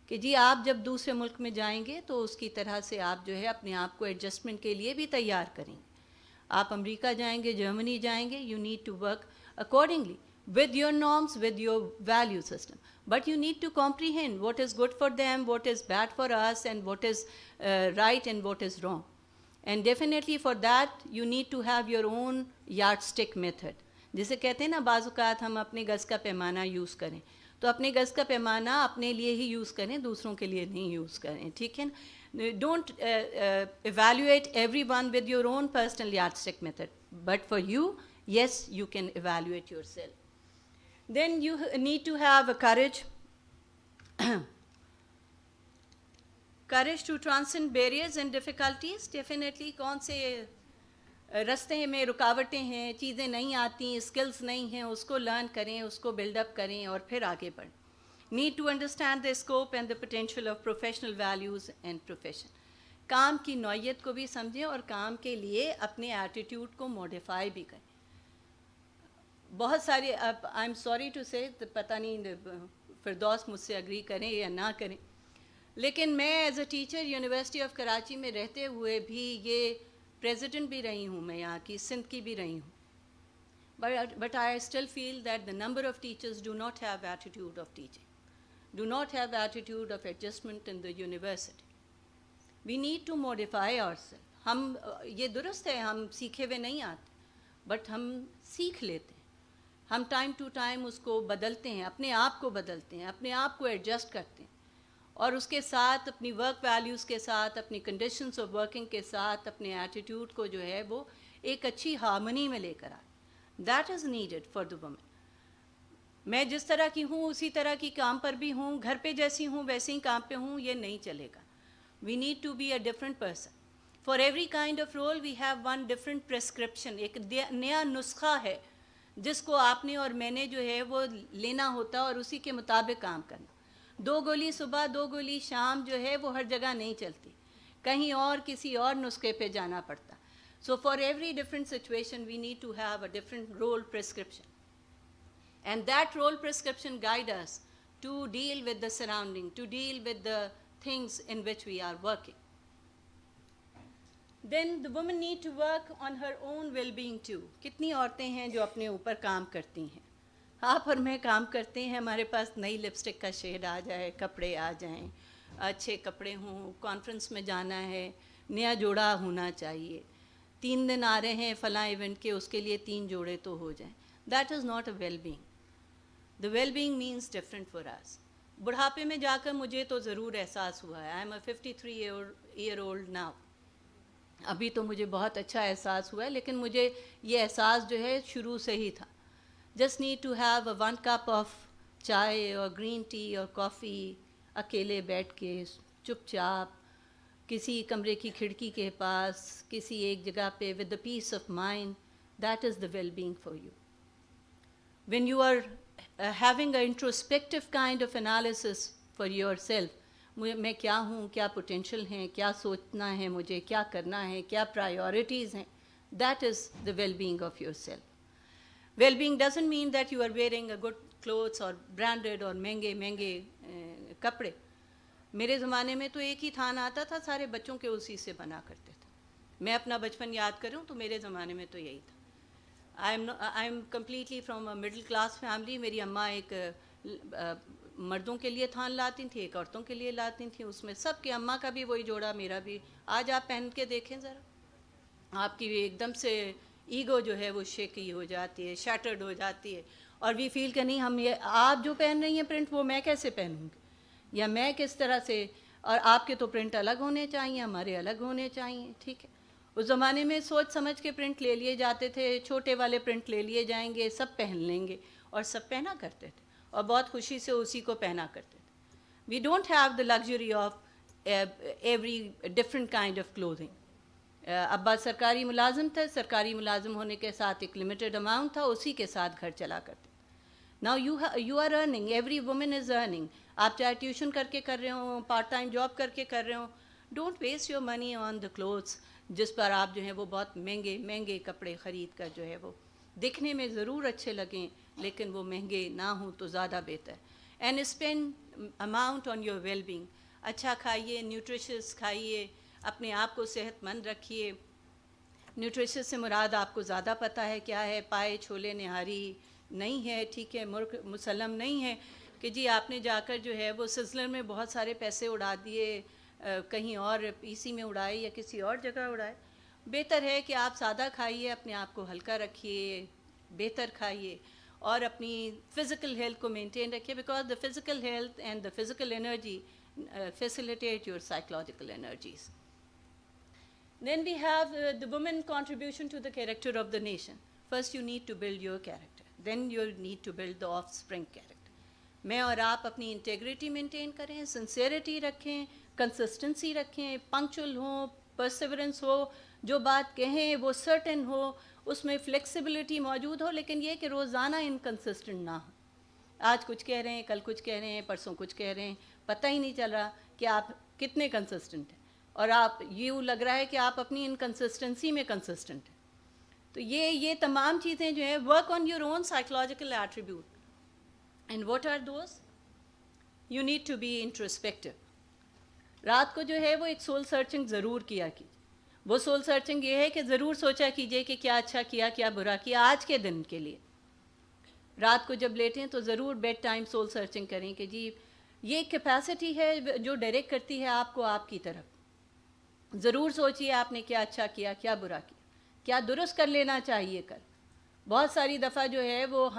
कि जी आप जब दूसरे मुल्क में जाएंगे तो उसकी तरह से आप जो है अपने आप को एडजस्टमेंट के लिए भी तैयार करेंगे. आप अमेरिका जाएंगे, जर्मनी जाएंगे, you need to work accordingly with your norms, with your value system. But you need to comprehend what is good for them, what is bad for us, and what is right and what is wrong. And definitely for that, you need to have your own yardstick method. जिसे कहते हैं ना, बाज़-औक़ात हम अपने गज़ का पैमाना use करें, तो अपने गज़ का पैमाना अपने लिए ही यूज़ करें, दूसरों के लिए नहीं यूज़ करें. ठीक है ना? Don't evaluate everyone with your own personal yardstick method. But for you, yes, you can evaluate yourself. Then you need to have a courage. Courage to transcend barriers and difficulties. Definitely कौन से रास्ते में रुकावटें हैं, चीज़ें नहीं आती, skills नहीं हैं, उसको लर्न करें, उसको बिल्डअप करें और फिर आगे बढ़ें. Need to understand the scope and the potential of professional values and profession. काम की नौयत को भी समझें और काम के लिए अपने एटीट्यूड को मॉडिफाई भी करें. बहुत सारे, आई एम सॉरी टू से, पता नहीं फिरदौस मुझसे अग्री करें या ना करें, लेकिन मैं as a teacher university of Karachi में रहते हुए भी ये प्रेसिडेंट भी रही हूँ, मैं यहाँ की सिंध की भी रही हूँ. But I still feel that the number of teachers do not have attitude of teaching, do not have attitude of adjustment in the university. We need to modify ourselves. हम ये दुरुस्त है, हम सीखे हुए नहीं आते, बट हम सीख लेते हैं. हम टाइम टू टाइम उसको बदलते हैं, अपने आप को बदलते हैं, अपने आप को एडजस्ट करते हैं, और उसके साथ अपनी वर्क वैल्यूज़ के साथ, अपनी कंडीशंस ऑफ वर्किंग के साथ, अपने एटीट्यूड को जो है वो एक अच्छी हार्मनी में लेकर आए. That is needed for the women. मैं जिस तरह की हूँ उसी तरह की काम पर भी हूँ, घर पे जैसी हूँ वैसे ही काम पे हूँ, ये नहीं चलेगा. We need to be a different person. For every kind of role we have one different prescription. एक नया नुस्खा है जिसको आपने और मैंने जो है वो लेना होता और उसी के मुताबिक काम करना. 2 गोली सुबह 2 गोली शाम जो है वो हर जगह नहीं चलती, कहीं और किसी और नुस्खे पे जाना पड़ता. So for every different situation we need to have a different role prescription, and that role prescription guide us to deal with the surrounding, to deal with the things in which we are working. Then the woman need to work on her own well being too. कितनी औरतें हैं जो अपने ऊपर काम करती हैं? आप और मैं काम करते हैं, हमारे पास नई लिपस्टिक का शेड आ जाए, कपड़े आ जाएं, अच्छे कपड़े हों, कॉन्फ्रेंस में जाना है, नया जोड़ा होना चाहिए, 3 दिन आ रहे हैं फलां इवेंट के, उसके लिए 3 जोड़े तो हो जाएं। That is not a well being. The well being means different for us. बुढ़ापे में जाकर मुझे तो ज़रूर एहसास हुआ है, I am a 53 year old now. अभी तो मुझे बहुत अच्छा एहसास हुआ है, लेकिन मुझे ये एहसास जो है शुरू से ही था। Just need to have 1 cup of chai और ग्रीन टी और कॉफ़ी, अकेले बैठ के चुपचाप किसी कमरे की खिड़की के पास, किसी एक जगह पे, with the peace of mind, that is the well being for you. When you are having an introspective kind of analysis for yourself, मैं क्या हूँ, क्या पोटेंशियल हैं, क्या सोचना है मुझे, क्या करना है, क्या प्रायोरिटीज़ हैं, that is the well-being of yourself. Well-being doesn't mean that you are wearing a good clothes or branded और महंगे महंगे कपड़े. मेरे ज़माने में तो एक ही थान आता था, सारे बच्चों के उसी से बना करते थे. मैं अपना बचपन याद करूँ तो मेरे ज़माने में तो यही था. I am completely from a middle class family. मेरी अम्मा एक मर्दों के लिए थान लाती थी, एक औरतों के लिए लाती थी. उसमें सबकी अम्मा का भी वही जोड़ा, मेरा भी. आज आप पहन के देखें ज़रा, आपकी एकदम से ईगो जो है वो शेकी हो जाती है, शैटर्ड हो जाती है, और वी फील कि नहीं, हम ये आप जो पहन रही हैं प्रिंट, वो मैं कैसे पहनूँगी, या मैं किस तरह से, और आपके तो प्रिंट अलग होने चाहिए, हमारे अलग होने चाहिए. ठीक है, उस ज़माने में सोच समझ के प्रिंट ले लिए जाते थे. छोटे वाले प्रिंट ले लिए जाएंगे, सब पहन लेंगे, और सब पहना करते थे, और बहुत खुशी से उसी को पहना करते थे. We don't have the luxury of every different kind of clothing. अब्बा सरकारी मुलाजिम थे, सरकारी मुलाजिम होने के साथ एक लिमिटेड अमाउंट था, उसी के साथ घर चला करते. Now you are earning, every women is earning. आप चाहे ट्यूशन करके कर रहे हो, पार्ट टाइम जॉब करके कर रहे हो, don't waste your money on the clothes जिस पर आप जो है वो बहुत महंगे महंगे कपड़े ख़रीद कर जो है वो दिखने में ज़रूर अच्छे लगें, लेकिन वो महंगे ना हों तो ज़्यादा बेहतर. And spend amount on your well being. अच्छा खाइए, न्यूट्रिशियस खाइए, अपने आप को सेहतमंद रखिए. न्यूट्रिशियस से मुराद आपको ज़्यादा पता है क्या है. पाए छोले निहारी नहीं है, ठीक है, मुर्ग मुसल्लम नहीं है कि जी आपने जाकर जो है वो सिजलर में बहुत सारे पैसे उड़ा दिए, कहीं और पीसी में उड़ाए या किसी और जगह उड़ाए. बेहतर है कि आप सादा खाइए, अपने आप को हल्का रखिए, बेहतर खाइए, और अपनी फ़िज़िकल हेल्थ को मेंटेन रखिए, because the physical health and the physical energy facilitate your psychological energies. Then we have the women contribution to the character of the nation. First you need to build your character, then you need to build the offspring character. मैं और आप अपनी integrity maintain करें, sincerity रखें, consistency रखें, punctual हो, perseverance हो, जो बात कहें वो सर्टेन हो, उसमें फ्लेक्सिबिलिटी मौजूद हो, लेकिन ये कि रोज़ाना इनकंसिस्टेंट ना हो. आज कुछ कह रहे हैं, कल कुछ कह रहे हैं, परसों कुछ कह रहे हैं, पता ही नहीं चल रहा कि आप कितने कंसिस्टेंट हैं, और आप यूँ लग रहा है कि आप अपनी इनकंसिस्टेंसी में कंसिस्टेंट हैं. तो ये तमाम चीज़ें जो है, work on your own psychological attribute. And what are those? You need to be introspective. रात को जो है वो एक सोल सर्चिंग ज़रूर किया कीजिए. वो सोल सर्चिंग ये है कि ज़रूर सोचा कीजिए कि क्या अच्छा किया, क्या बुरा किया आज के दिन के लिए. रात को जब लेटें तो ज़रूर बेड टाइम सोल सर्चिंग करें कि जी ये कैपेसिटी है जो डायरेक्ट करती है आपको आपकी तरफ. ज़रूर सोचिए आपने क्या अच्छा किया, क्या बुरा किया, क्या दुरुस्त कर लेना चाहिए कल. बहुत सारी दफ़ा जो है वो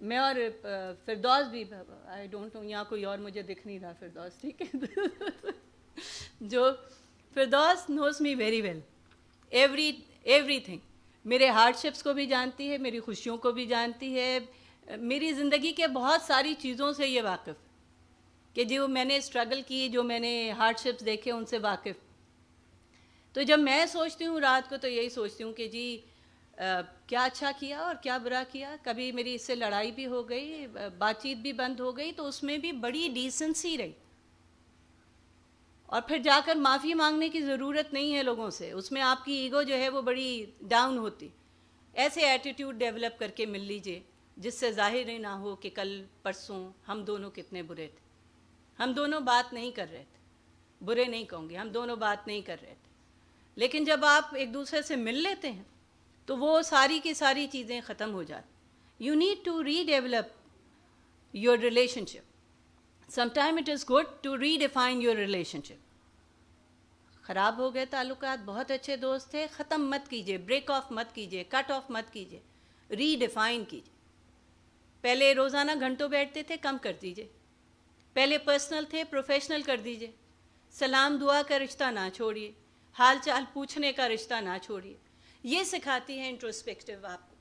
मैं और फिरदौस भी, आई डोंट नो यहाँ कोई और मुझे दिख नहीं रहा, फिरदौस ठीक है जो Firdous knows me very well, everything. मेरे हार्डशिप्स को भी जानती है, मेरी खुशियों को भी जानती है, मेरी ज़िंदगी के बहुत सारी चीज़ों से ये वाकिफ़ कि जो मैंने स्ट्रगल की, जो मैंने हार्डशिप्स देखे, उनसे वाकिफ़. तो जब मैं सोचती हूँ रात को तो यही सोचती हूँ कि जी क्या अच्छा किया और क्या बुरा किया. कभी मेरी इससे लड़ाई भी हो गई, बातचीत भी बंद हो गई, तो उसमें भी बड़ी डिसेंसी रही, और फिर जाकर माफ़ी मांगने की ज़रूरत नहीं है लोगों से. उसमें आपकी ईगो जो है वो बड़ी डाउन होती. ऐसे एटीट्यूड डेवलप करके मिल लीजिए जिससे ज़ाहिर ही ना हो कि कल परसों हम दोनों कितने बुरे थे. हम दोनों बात नहीं कर रहे थे, बुरे नहीं कहूँगी, हम दोनों बात नहीं कर रहे थे, लेकिन जब आप एक दूसरे से मिल लेते हैं तो वो सारी की सारी चीज़ें ख़त्म हो जाती. You need to redevelop your relationship. Sometime it is good to redefine your relationship. ख़राब हो गए ताल्लुकात, बहुत अच्छे दोस्त थे, ख़त्म मत कीजिए, ब्रेक ऑफ मत कीजिए, कट ऑफ मत कीजिए, रीडिफाइन कीजिए. पहले रोज़ाना घंटों बैठते थे, कम कर दीजिए. पहले पर्सनल थे, प्रोफेशनल कर दीजिए. सलाम दुआ का रिश्ता ना छोड़िए, हाल चाल पूछने का रिश्ता ना छोड़िए. ये सिखाती है इंट्रोस्पेक्टिव आपको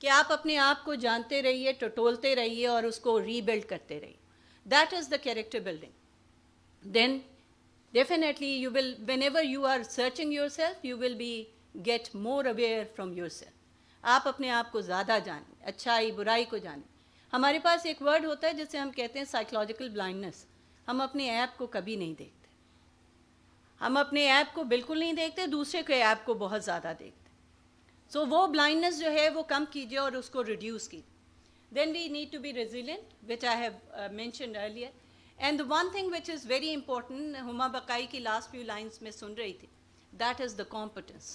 कि आप अपने आप को जानते रहिए, टटोलते रहिए और उसको रीबिल्ड करते रहिए. That is the character building. Then definitely you will, whenever you are searching yourself, you will be get more aware from yourself. आप अपने आप को ज़्यादा जानें, अच्छाई बुराई को जानें. हमारे पास एक वर्ड होता है जिसे हम कहते हैं साइकोलॉजिकल ब्लाइंडनेस. हम अपने ऐप को कभी नहीं देखते. हम अपने ऐप को बिल्कुल नहीं देखते, दूसरे के ऐप को बहुत ज़्यादा देखते. सो वो ब्लाइंडनेस जो है वो कम कीजिए और उसको रिड्यूस कीजिए. Then we need to be resilient, which I have mentioned earlier. And the one thing which is very important, Huma Bakai की last few lines में सुन रही थी, that is the competence.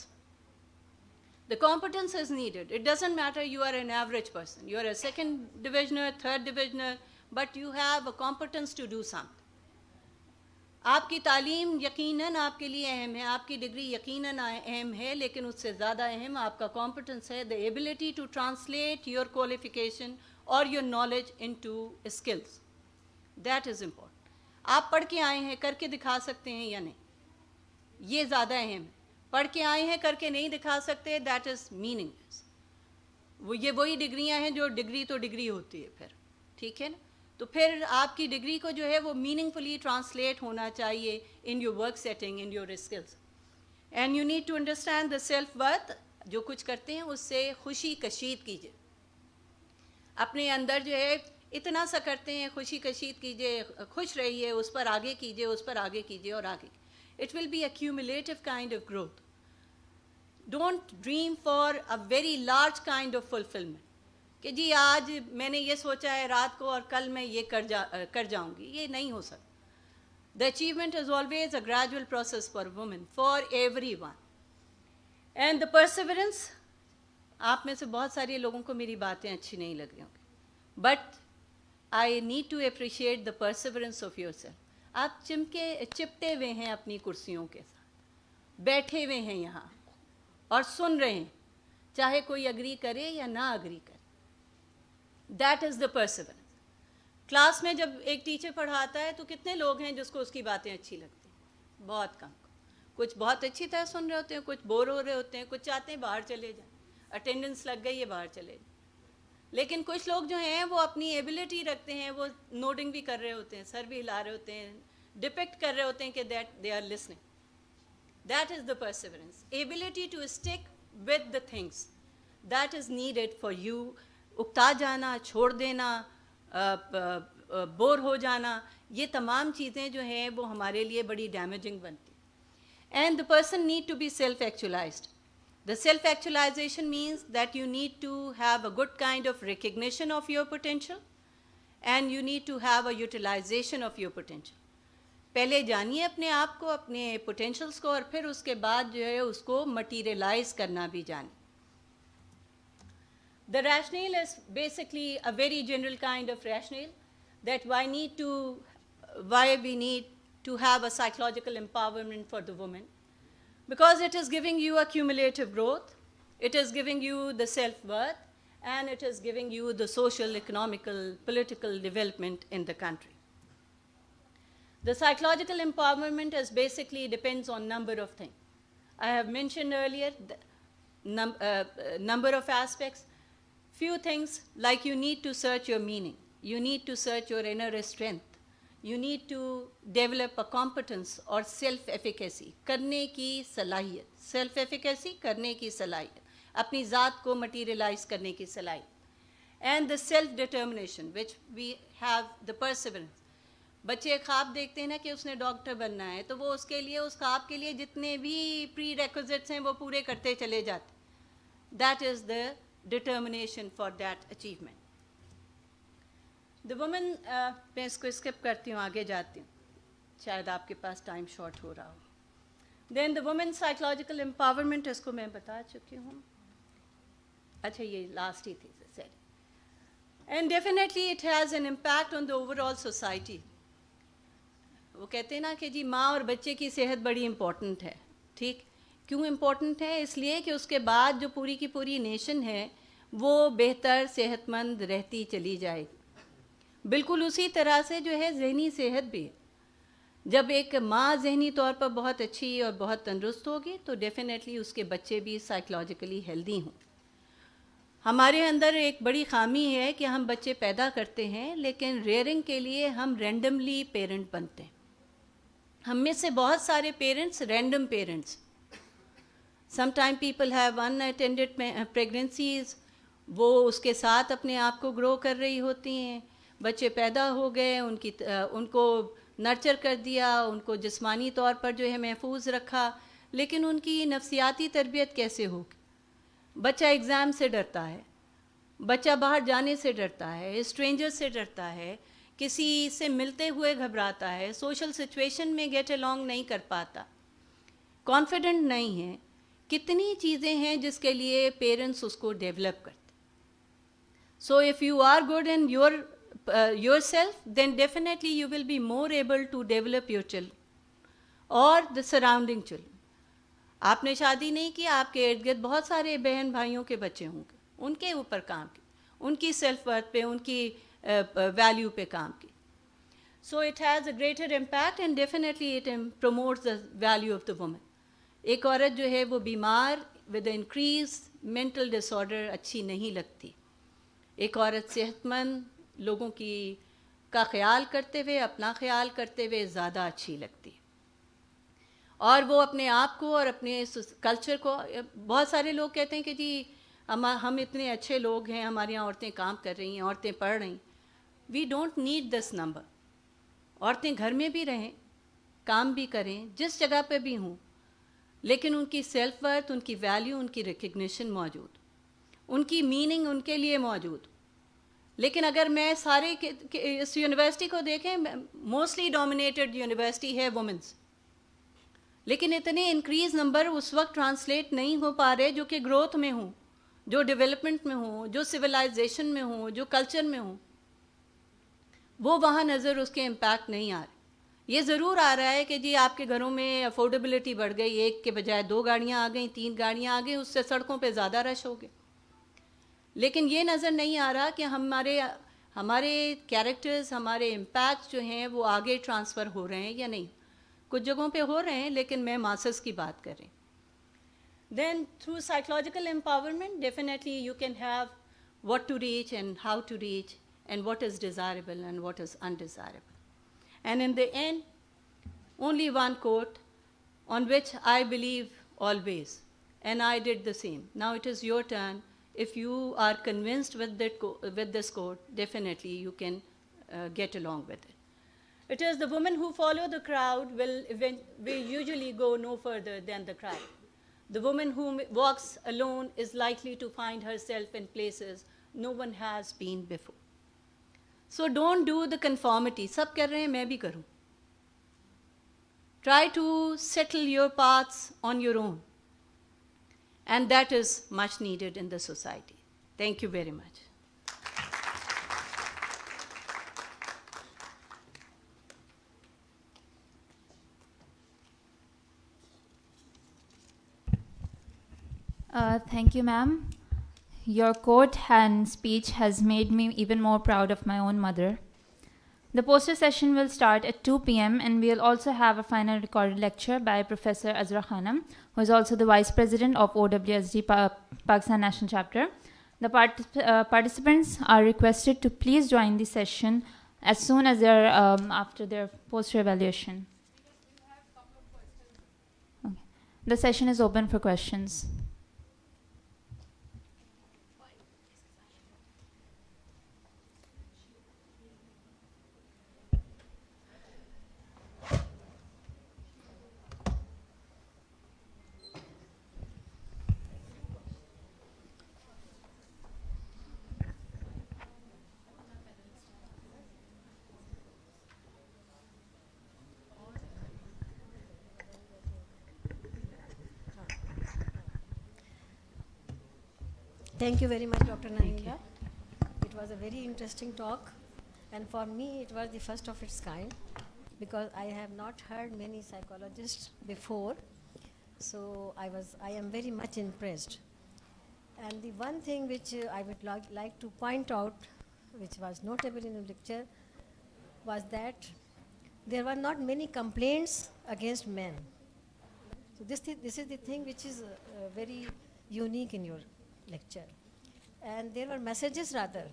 The competence is needed. It doesn't matter you are an average person, you are a second divisioner, third divisioner, but you have a competence to do something. आपकी तालीम यकीनन आपके लिए अहम है, आपकी degree यकीनन अहम है, लेकिन उससे ज़्यादा अहम आपका competence है, the ability to translate your qualification or your knowledge into skills. That is important. आप पढ़ के आए हैं, करके दिखा सकते हैं या नहीं, ये ज़्यादा अहम है. पढ़ के आए हैं, करके नहीं दिखा सकते, दैट इज़ मीनिंगलेस. ये वही डिग्रियां हैं जो डिग्री तो डिग्री होती है फिर, ठीक है ना. तो फिर आपकी डिग्री को जो है वो मीनिंगफुली ट्रांसलेट होना चाहिए in your work setting, in your skills. And you need to understand the self worth. जो कुछ करते हैं उससे खुशी कशीद कीजिए. अपने अंदर जो है इतना सा करते हैं, खुशी कशीद कीजिए, खुश रहिए, उस पर आगे कीजिए, उस पर आगे कीजिए और आगे. It will be a cumulative kind of growth. Don't dream for a very large kind of fulfilment कि जी आज मैंने ये सोचा है रात को और कल मैं ये कर जाऊंगी. ये नहीं हो सकता. The achievement is always a gradual process for women, for every one. And the perseverance. आप में से बहुत सारे लोगों को मेरी बातें अच्छी नहीं लग रही होंगी, but I need to appreciate the perseverance of yourself. आप चिपटे हुए हैं अपनी कुर्सियों के साथ, बैठे हुए हैं यहाँ और सुन रहे हैं, चाहे कोई अग्री करे या ना अग्री करे. That is the perseverance. Class में जब एक टीचर पढ़ाता है तो कितने लोग हैं जिसको उसकी बातें अच्छी लगती हैं? बहुत कम. कुछ बहुत अच्छी तरह सुन रहे होते हैं, कुछ बोर हो रहे होते हैं, कुछ चाहते हैं बाहर चले जाएं, अटेंडेंस लग गई है बाहर चले जाएं. लेकिन कुछ लोग जो हैं वो अपनी एबिलिटी रखते हैं, वो नोटिंग भी कर रहे होते हैं, सर भी हिला रहे होते हैं, डिपिक्ट कर रहे होते हैं कि that they are listening. That is the perseverance. Ability to stick with the things that is needed for you. उकता जाना, छोड़ देना, बोर हो जाना, ये तमाम चीज़ें जो हैं वो हमारे लिए बड़ी डैमेजिंग बनती. And the person need to be self actualized. The self-actualization means that you need to have a good kind of recognition of your potential and you need to have a utilization of your potential. पहले जानिए अपने आप को, अपने potentials को, और फिर उसके बाद जो है उसको materialize करना भी जानिए. The rationale is basically a very general kind of rationale that why we need to have a psychological empowerment for the woman. Because it is giving you a cumulative growth, it is giving you the self-worth, and it is giving you the social, economical, political development in the country. The psychological empowerment is basically depends on number of things. I have mentioned earlier the number of aspects. Few things like you need to search your meaning, you need to search your inner strength, you need to develop a competence or self-efficacy, करने की सलाहियत, self-efficacy करने की सलाहियत, अपनी ज़ात को materialize करने की सलाहियत. And the self-determination which we have the perseverance. बच्चे ख्वाब देखते हैं ना कि उसने डॉक्टर बनना है, तो वो उसके लिए, उस ख्वाब के लिए जितने भी prerequisites हैं वो पूरे करते चले जाते. That is the determination for that achievement. The woman, मैं इसको स्किप करती हूँ, आगे जाती हूँ, शायद आपके पास टाइम शॉर्ट हो रहा हो. Then the women psychological empowerment, इसको मैं बता चुकी हूँ. अच्छा, ये लास्ट ही थी. And definitely it has an impact on the overall society. वो कहते हैं ना कि जी माँ और बच्चे की सेहत बड़ी इम्पॉर्टेंट है. ठीक, क्यों इम्पॉर्टेंट है? इसलिए कि उसके बाद जो पूरी की पूरी नेशन है वो बेहतर सेहतमंद रहती चली जाएगी. बिल्कुल उसी तरह से जो है जहनी सेहत भी. जब एक माँ जहनी तौर पर बहुत अच्छी और बहुत तंदुरुस्त होगी तो डेफिनेटली उसके बच्चे भी साइकोलॉजिकली हेल्दी हों. हमारे अंदर एक बड़ी ख़ामी है कि हम बच्चे पैदा करते हैं लेकिन रेयरिंग के लिए हम रैंडमली पेरेंट बनते हैं. हम में से बहुत सारे parents random parents. Sometime people have unattended pregnancies, वो उसके साथ अपने आप को ग्रो कर रही होती हैं. बच्चे पैदा हो गए, उनको नर्चर कर दिया, उनको जिस्मानी तौर पर जो है महफूज रखा, लेकिन उनकी नफ्सियाती तरबियत कैसे होगी? बच्चा एग्ज़ाम से डरता है, बच्चा बाहर जाने से डरता है, स्ट्रेंजर से डरता है, किसी से मिलते हुए घबराता है, सोशल सिचुएशन में गेट अलॉन्ग नहीं कर पाता, कॉन्फिडेंट नहीं है. कितनी चीज़ें हैं जिसके लिए पेरेंट्स उसको डेवलप करते. So if you are good in yourself, then definitely you will be more able to develop your children or the surrounding children. आपने शादी नहीं की, आपके इर्द गिर्द बहुत सारे बहन भाइयों के बच्चे होंगे, उनके ऊपर काम की, उनकी सेल्फ वर्थ पे, उनकी वैल्यू पे काम की. So it has a greater impact and definitely it promotes the value of the woman. एक औरत जो है वो बीमार विद इंक्रीज मेंटल डिसऑर्डर अच्छी नहीं लगती. एक औरत सेहतमंद, लोगों का ख्याल करते हुए, अपना ख्याल करते हुए ज़्यादा अच्छी लगती है. और वो अपने आप को और अपने कल्चर को, बहुत सारे लोग कहते हैं कि जी हम इतने अच्छे लोग हैं, हमारे यहाँ औरतें काम कर रही हैं, औरतें पढ़ रही. We don't need this number. औरतें घर में भी रहें, काम भी करें, जिस जगह पे भी हों, लेकिन उनकी सेल्फ वर्थ, उनकी वैल्यू, उनकी रिकग्निशन मौजूद, उनकी मीनिंग उनके लिए मौजूद. लेकिन अगर मैं सारे इस यूनिवर्सिटी को देखें, मोस्टली डोमिनेटेड यूनिवर्सिटी है वुमेंस, लेकिन इतने इंक्रीज नंबर उस वक्त ट्रांसलेट नहीं हो पा रहे जो कि ग्रोथ में हों, जो डेवलपमेंट में हों, जो सिविलाइजेशन में हों, जो कल्चर में हों. वो वहाँ नज़र उसके इम्पैक्ट नहीं आ रहे. ये ज़रूर आ रहा है कि जी आपके घरों में अफोर्डेबिलिटी बढ़ गई, एक के बजाय 2 गाड़ियाँ आ गई, 3 गाड़ियाँ आ गई, उससे सड़कों पे ज़्यादा रश हो गए. लेकिन ये नज़र नहीं आ रहा कि हमारे कैरेक्टर्स, हमारे इम्पैक्ट्स जो हैं वो आगे ट्रांसफ़र हो रहे हैं या नहीं. कुछ जगहों पे हो रहे हैं, लेकिन मैं मासेस की बात कर रही. Then through psychological empowerment definitely you can have what to reach and how to reach and what is desirable and what is undesirable. And in the end only one quote on which I believe always, and I did the same. Now it is your turn. If you are convinced with this quote, definitely you can get along with it. It is the women who follow the crowd will usually go no further than the crowd. The woman who walks alone is likely to find herself in places no one has been before. So don't do the conformity. सब कर रहे हैं, मैं भी करूँ. Try to settle your paths on your own. And that is much needed in the society. Thank you very much. Thank you, ma'am. Your quote and speech has made me even more proud of my own mother. The poster session will start at 2 p.m. and we'll also have a final recorded lecture by Professor Azra Khanam, who is also the Vice President of OWSD Pakistan National Chapter. The participants are requested to please join the session as soon as they're after their poster evaluation. Okay. The session is open for questions. Thank you very much, Dr. Anila. It was a very interesting talk, and for me it was the first of its kind, because I have not heard many psychologists before, so I am very much impressed. And the one thing which I would like to point out, which was notable in the lecture, was that there were not many complaints against men. So this is the thing which is very unique in your lecture. And there were messages rather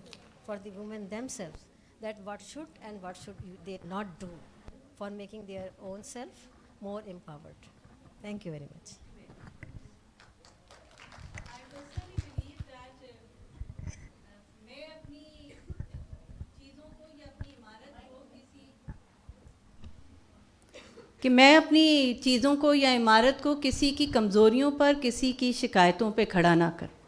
for the women themselves, that what should and what should they not do for making their own self more empowered. Thank you very much. I personally believe that मैं अपनी चीज़ों को या अपनी इमारत को मैं अपनी चीज़ों को या इमारत को किसी की कमज़ोरियों पर, किसी की शिकायतों पे खड़ा ना करूं।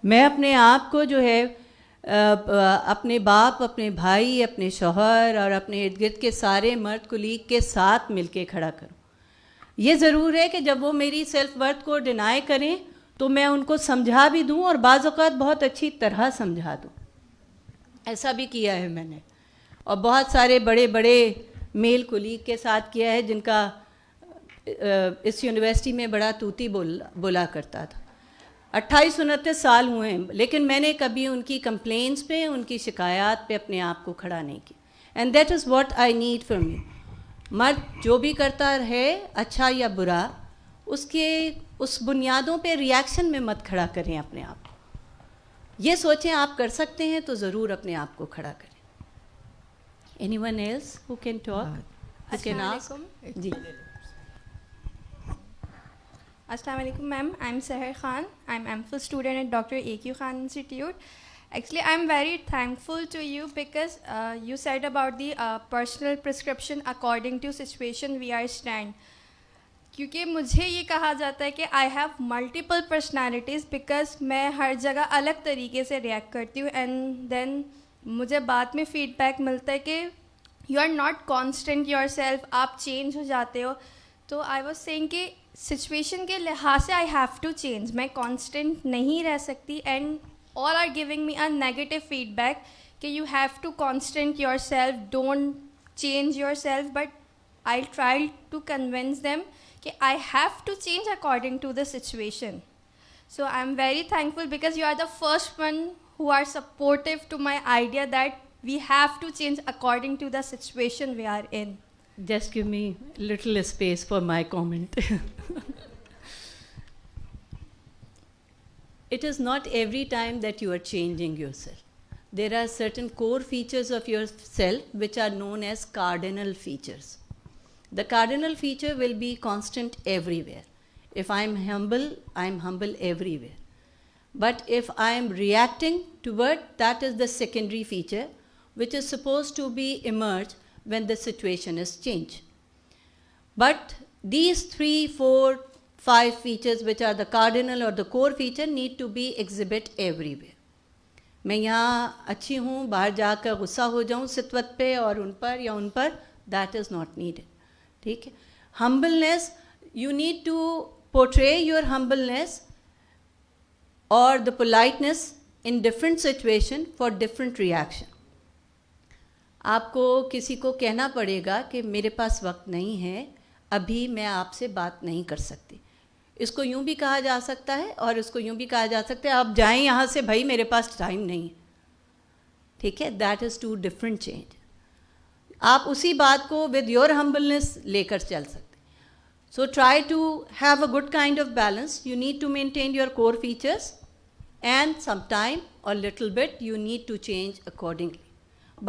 मैं अपने आप को जो है अपने बाप, अपने भाई, अपने शौहर और अपने इर्द गिर्द के सारे मर्द कुलीग के साथ मिलके खड़ा करूं। ये ज़रूर है कि जब वो मेरी सेल्फ वर्थ को डिनाई करें तो मैं उनको समझा भी दूं, और बाज़ औक़ात बहुत अच्छी तरह समझा दूं। ऐसा भी किया है मैंने, और बहुत सारे बड़े बड़े मेल कुलीग के साथ किया है जिनका इस यूनिवर्सिटी में बड़ा तूती बोला करता था। 28-29 साल हुए हैं, लेकिन मैंने कभी उनकी कंप्लेंट्स पे, उनकी शिकायत पे अपने आप को खड़ा नहीं किया। And that is what I need from you. मर्द जो भी करता है, अच्छा या बुरा, उसके उस बुनियादों पे रिएक्शन में मत खड़ा करें अपने आप को। ये सोचें आप कर सकते हैं तो ज़रूर अपने आप को खड़ा करें। Anyone else who can talk? Who can ask? Ji. Assalamu alaikum, ma'am. I'm Seher Khan. I'm MPhil student at Dr. A.Q. Khan Institute. Actually, I'm very thankful to you because you said about the personal prescription according to situation we are stand. क्योंकि मुझे ये कहा जाता है कि I have multiple personalities because मैं हर जगह अलग तरीके से react करती हूँ, and then मुझे बाद में feedback मिलता है कि you are not constant yourself, आप change हो जाते हो। तो I was saying कि सिचुएशन के लिहाज से आई हैव टू चेंज, मैं कांस्टेंट नहीं रह सकती, and all are giving me a negative feedback कि you have to constant yourself, don't change yourself, but I try to convince them कि I have to change according to the situation. So I am very thankful because you are the first one who are supportive to my idea that we have to change according to the situation we are in. Just give me little space for my comment. It is not every time that you are changing yourself. There are certain core features of yourself which are known as cardinal features. The cardinal feature will be constant everywhere. If I am humble everywhere. But if I am reacting toward, that is the secondary feature which is supposed to be emerged when the situation is changed. But these 3, 4, 5 features which are the cardinal or the core feature need to be exhibit everywhere. मैं यहाँ अच्छी हूँ, बाहर जाकर गुस्सा हो जाऊँ सितवत पे और उन पर या उन पर, that is not needed. ठीक है? Humbleness, you need to portray your humbleness or the politeness in different situation for different reaction. आपको किसी को कहना पड़ेगा कि मेरे पास वक्त नहीं है, अभी मैं आपसे बात नहीं कर सकती। इसको यूँ भी कहा जा सकता है और इसको यूँ भी कहा जा सकता है, आप जाएं यहाँ से, भाई मेरे पास टाइम नहीं है। ठीक है? That is too different change. आप उसी बात को विद योर हम्बलनेस लेकर चल सकते हैं. So try to have a good kind of balance. You need to maintain your core features and sometime or little bit you need to change accordingly,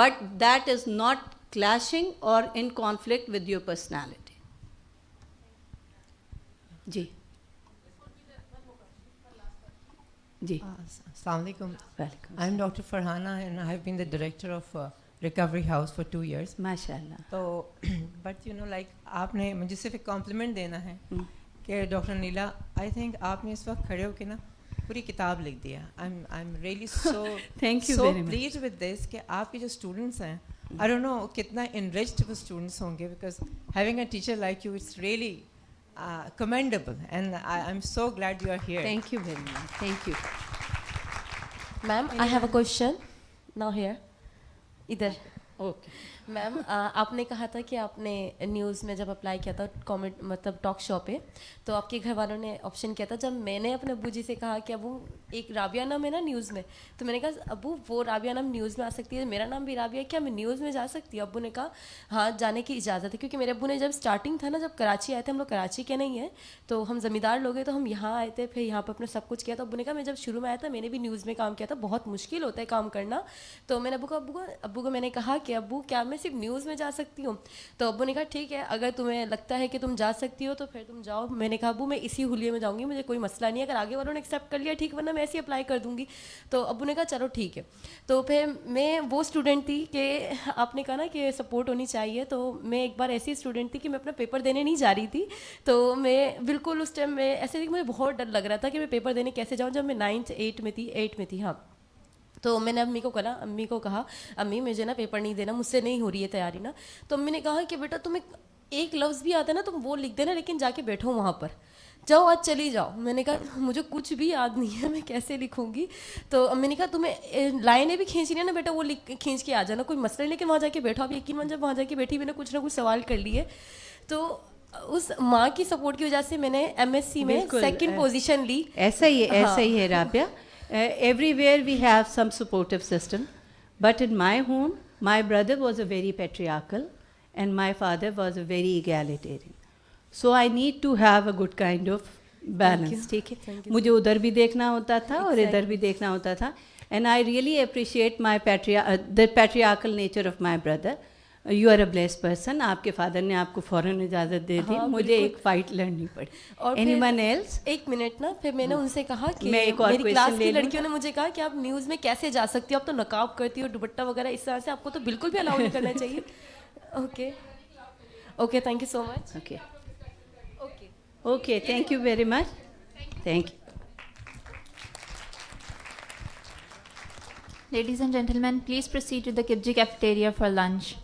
but that is not clashing or in conflict with your personality. जी जी. Assalamu alaikum. Welcome. I'm Dr. Farhana and I have been the director of Recovery House for 2 years. माशाल्लाह. So, but you know, like आपने मुझे सिर्फ एक compliment देना है कि डॉक्टर नीला, I think आपने इस वक्त खड़े होकर ना पूरी किताब लिख दिया. I'm really so Thank you so very much. pleased with this कि आपके जो students हैं, I don't know कितना enriched वो students होंगे, because having a teacher like you, it's really commendable, and I'm so glad you are here. Thank you very much. Thank you. Ma'am I have a question now here इधर. Okay. Ma'am आपने कहा था कि आपने news में जब apply किया था कॉमेंट मतलब टॉक शो पे, तो आपके घर वालों ने ऑप्शन किया था. जब मैंने अपने अब्बू जी से कहा कि अब्बू एक राबिया नाम है ना न्यूज़ में, तो मैंने कहा अब्बू वो राबिया नाम न्यूज़ में आ सकती है, मेरा नाम भी राबिया है, क्या मैं न्यूज़ में जा सकती हूँ? अब्बू ने कहा हाँ जाने की इजाज़त है, क्योंकि मेरे अब्बू ने जब स्टार्टिंग था ना, जब कराची आए थे, हम लोग कराची के नहीं हैं, तो हम ज़मींदार लोग हैं, तो हम यहाँ आए थे, फिर यहाँ पर अपने सब कुछ किया. तो अब्बू ने कहा मैं जब शुरू में आया था मैंने भी न्यूज़ में काम किया था, बहुत मुश्किल होता है काम करना. तो मैंने अब्बू को मैंने कहा कि अब्बू क्या मैं सिर्फ न्यूज़ में जा सकती हूँ? तो अब्बू ने कहा ठीक है, अगर तुम्हें लगता है कि तुम जा सकती हो तो फिर तुम जाओ. मैंने कहा अब्बू मैं इसी हुलिये में जाऊँगी, मुझे कोई मसला नहीं है, अगर आगे वालों ने एक्सेप्ट कर लिया ठीक, वरना मैं ऐसे ही अप्लाई कर दूँगी. तो अब्बू ने कहा चलो ठीक है. तो फिर मैं वो स्टूडेंट थी कि आपने कहा ना कि सपोर्ट होनी चाहिए, तो मैं एक बार ऐसी स्टूडेंट थी कि मैं अपना पेपर देने नहीं जा रही थी. तो मैं बिल्कुल उस टाइम में ऐसे थी कि मुझे बहुत डर लग रहा था कि मैं पेपर देने कैसे जाऊँ. जब मैं 9th 8 में थी हाँ, तो मैंने अम्मी को कहा अम्मी मुझे ना पेपर नहीं देना, मुझसे नहीं हो रही है तैयारी ना. तो अम्मी ने कहा कि बेटा तुम्हें एक लफ्ज़ भी आता है ना तुम वो लिख देना, लेकिन जाके बैठो वहाँ पर, जाओ आज चली जाओ. मैंने कहा मुझे कुछ भी याद नहीं है, मैं कैसे लिखूंगी? तो अम्मी ने कहा तुम्हें लाइनें भी खींचनी है ना बेटा, वो लिख खींच के आ जाना, कोई मसला नहीं, लेकिन वहाँ जाके बैठो. अब यकीन मान जब वहाँ जाके बैठी मैंने कुछ ना कुछ सवाल कर लिए. तो उस माँ की सपोर्ट की वजह से मैंने MSc में सेकंड पोजीशन ली. ऐसा ही है Rabia. Everywhere we have some supportive system, but in my home, my brother was a very patriarchal and my father was a very egalitarian. So I need to have a good kind of balance. ठीक है, मुझे उधर भी देखना होता था और इधर भी देखना होता था. And I really appreciate my the patriarchal nature of my brother. You are a blessed person. आपके फादर ने आपको फ़ौरन इजाज़त दे दी. मुझे एक फ़ाइट लड़नी पड़ी. और Anyone else? एक मिनट ना, फिर मैंने उनसे कहा कि मैं एक और मेरी क्लास की ले लूं? लड़कियों ने मुझे कहा कि आप न्यूज़ में कैसे जा सकती हो, आप तो नकाब करती हो, दुपट्टा वगैरह, इस तरह से आपको तो बिल्कुल भी अलाउ नहीं करना चाहिए. Okay thank you so much. Okay, thank you very much. Thank you. Ladies and gentlemen, please proceed to the Kibji cafeteria for lunch.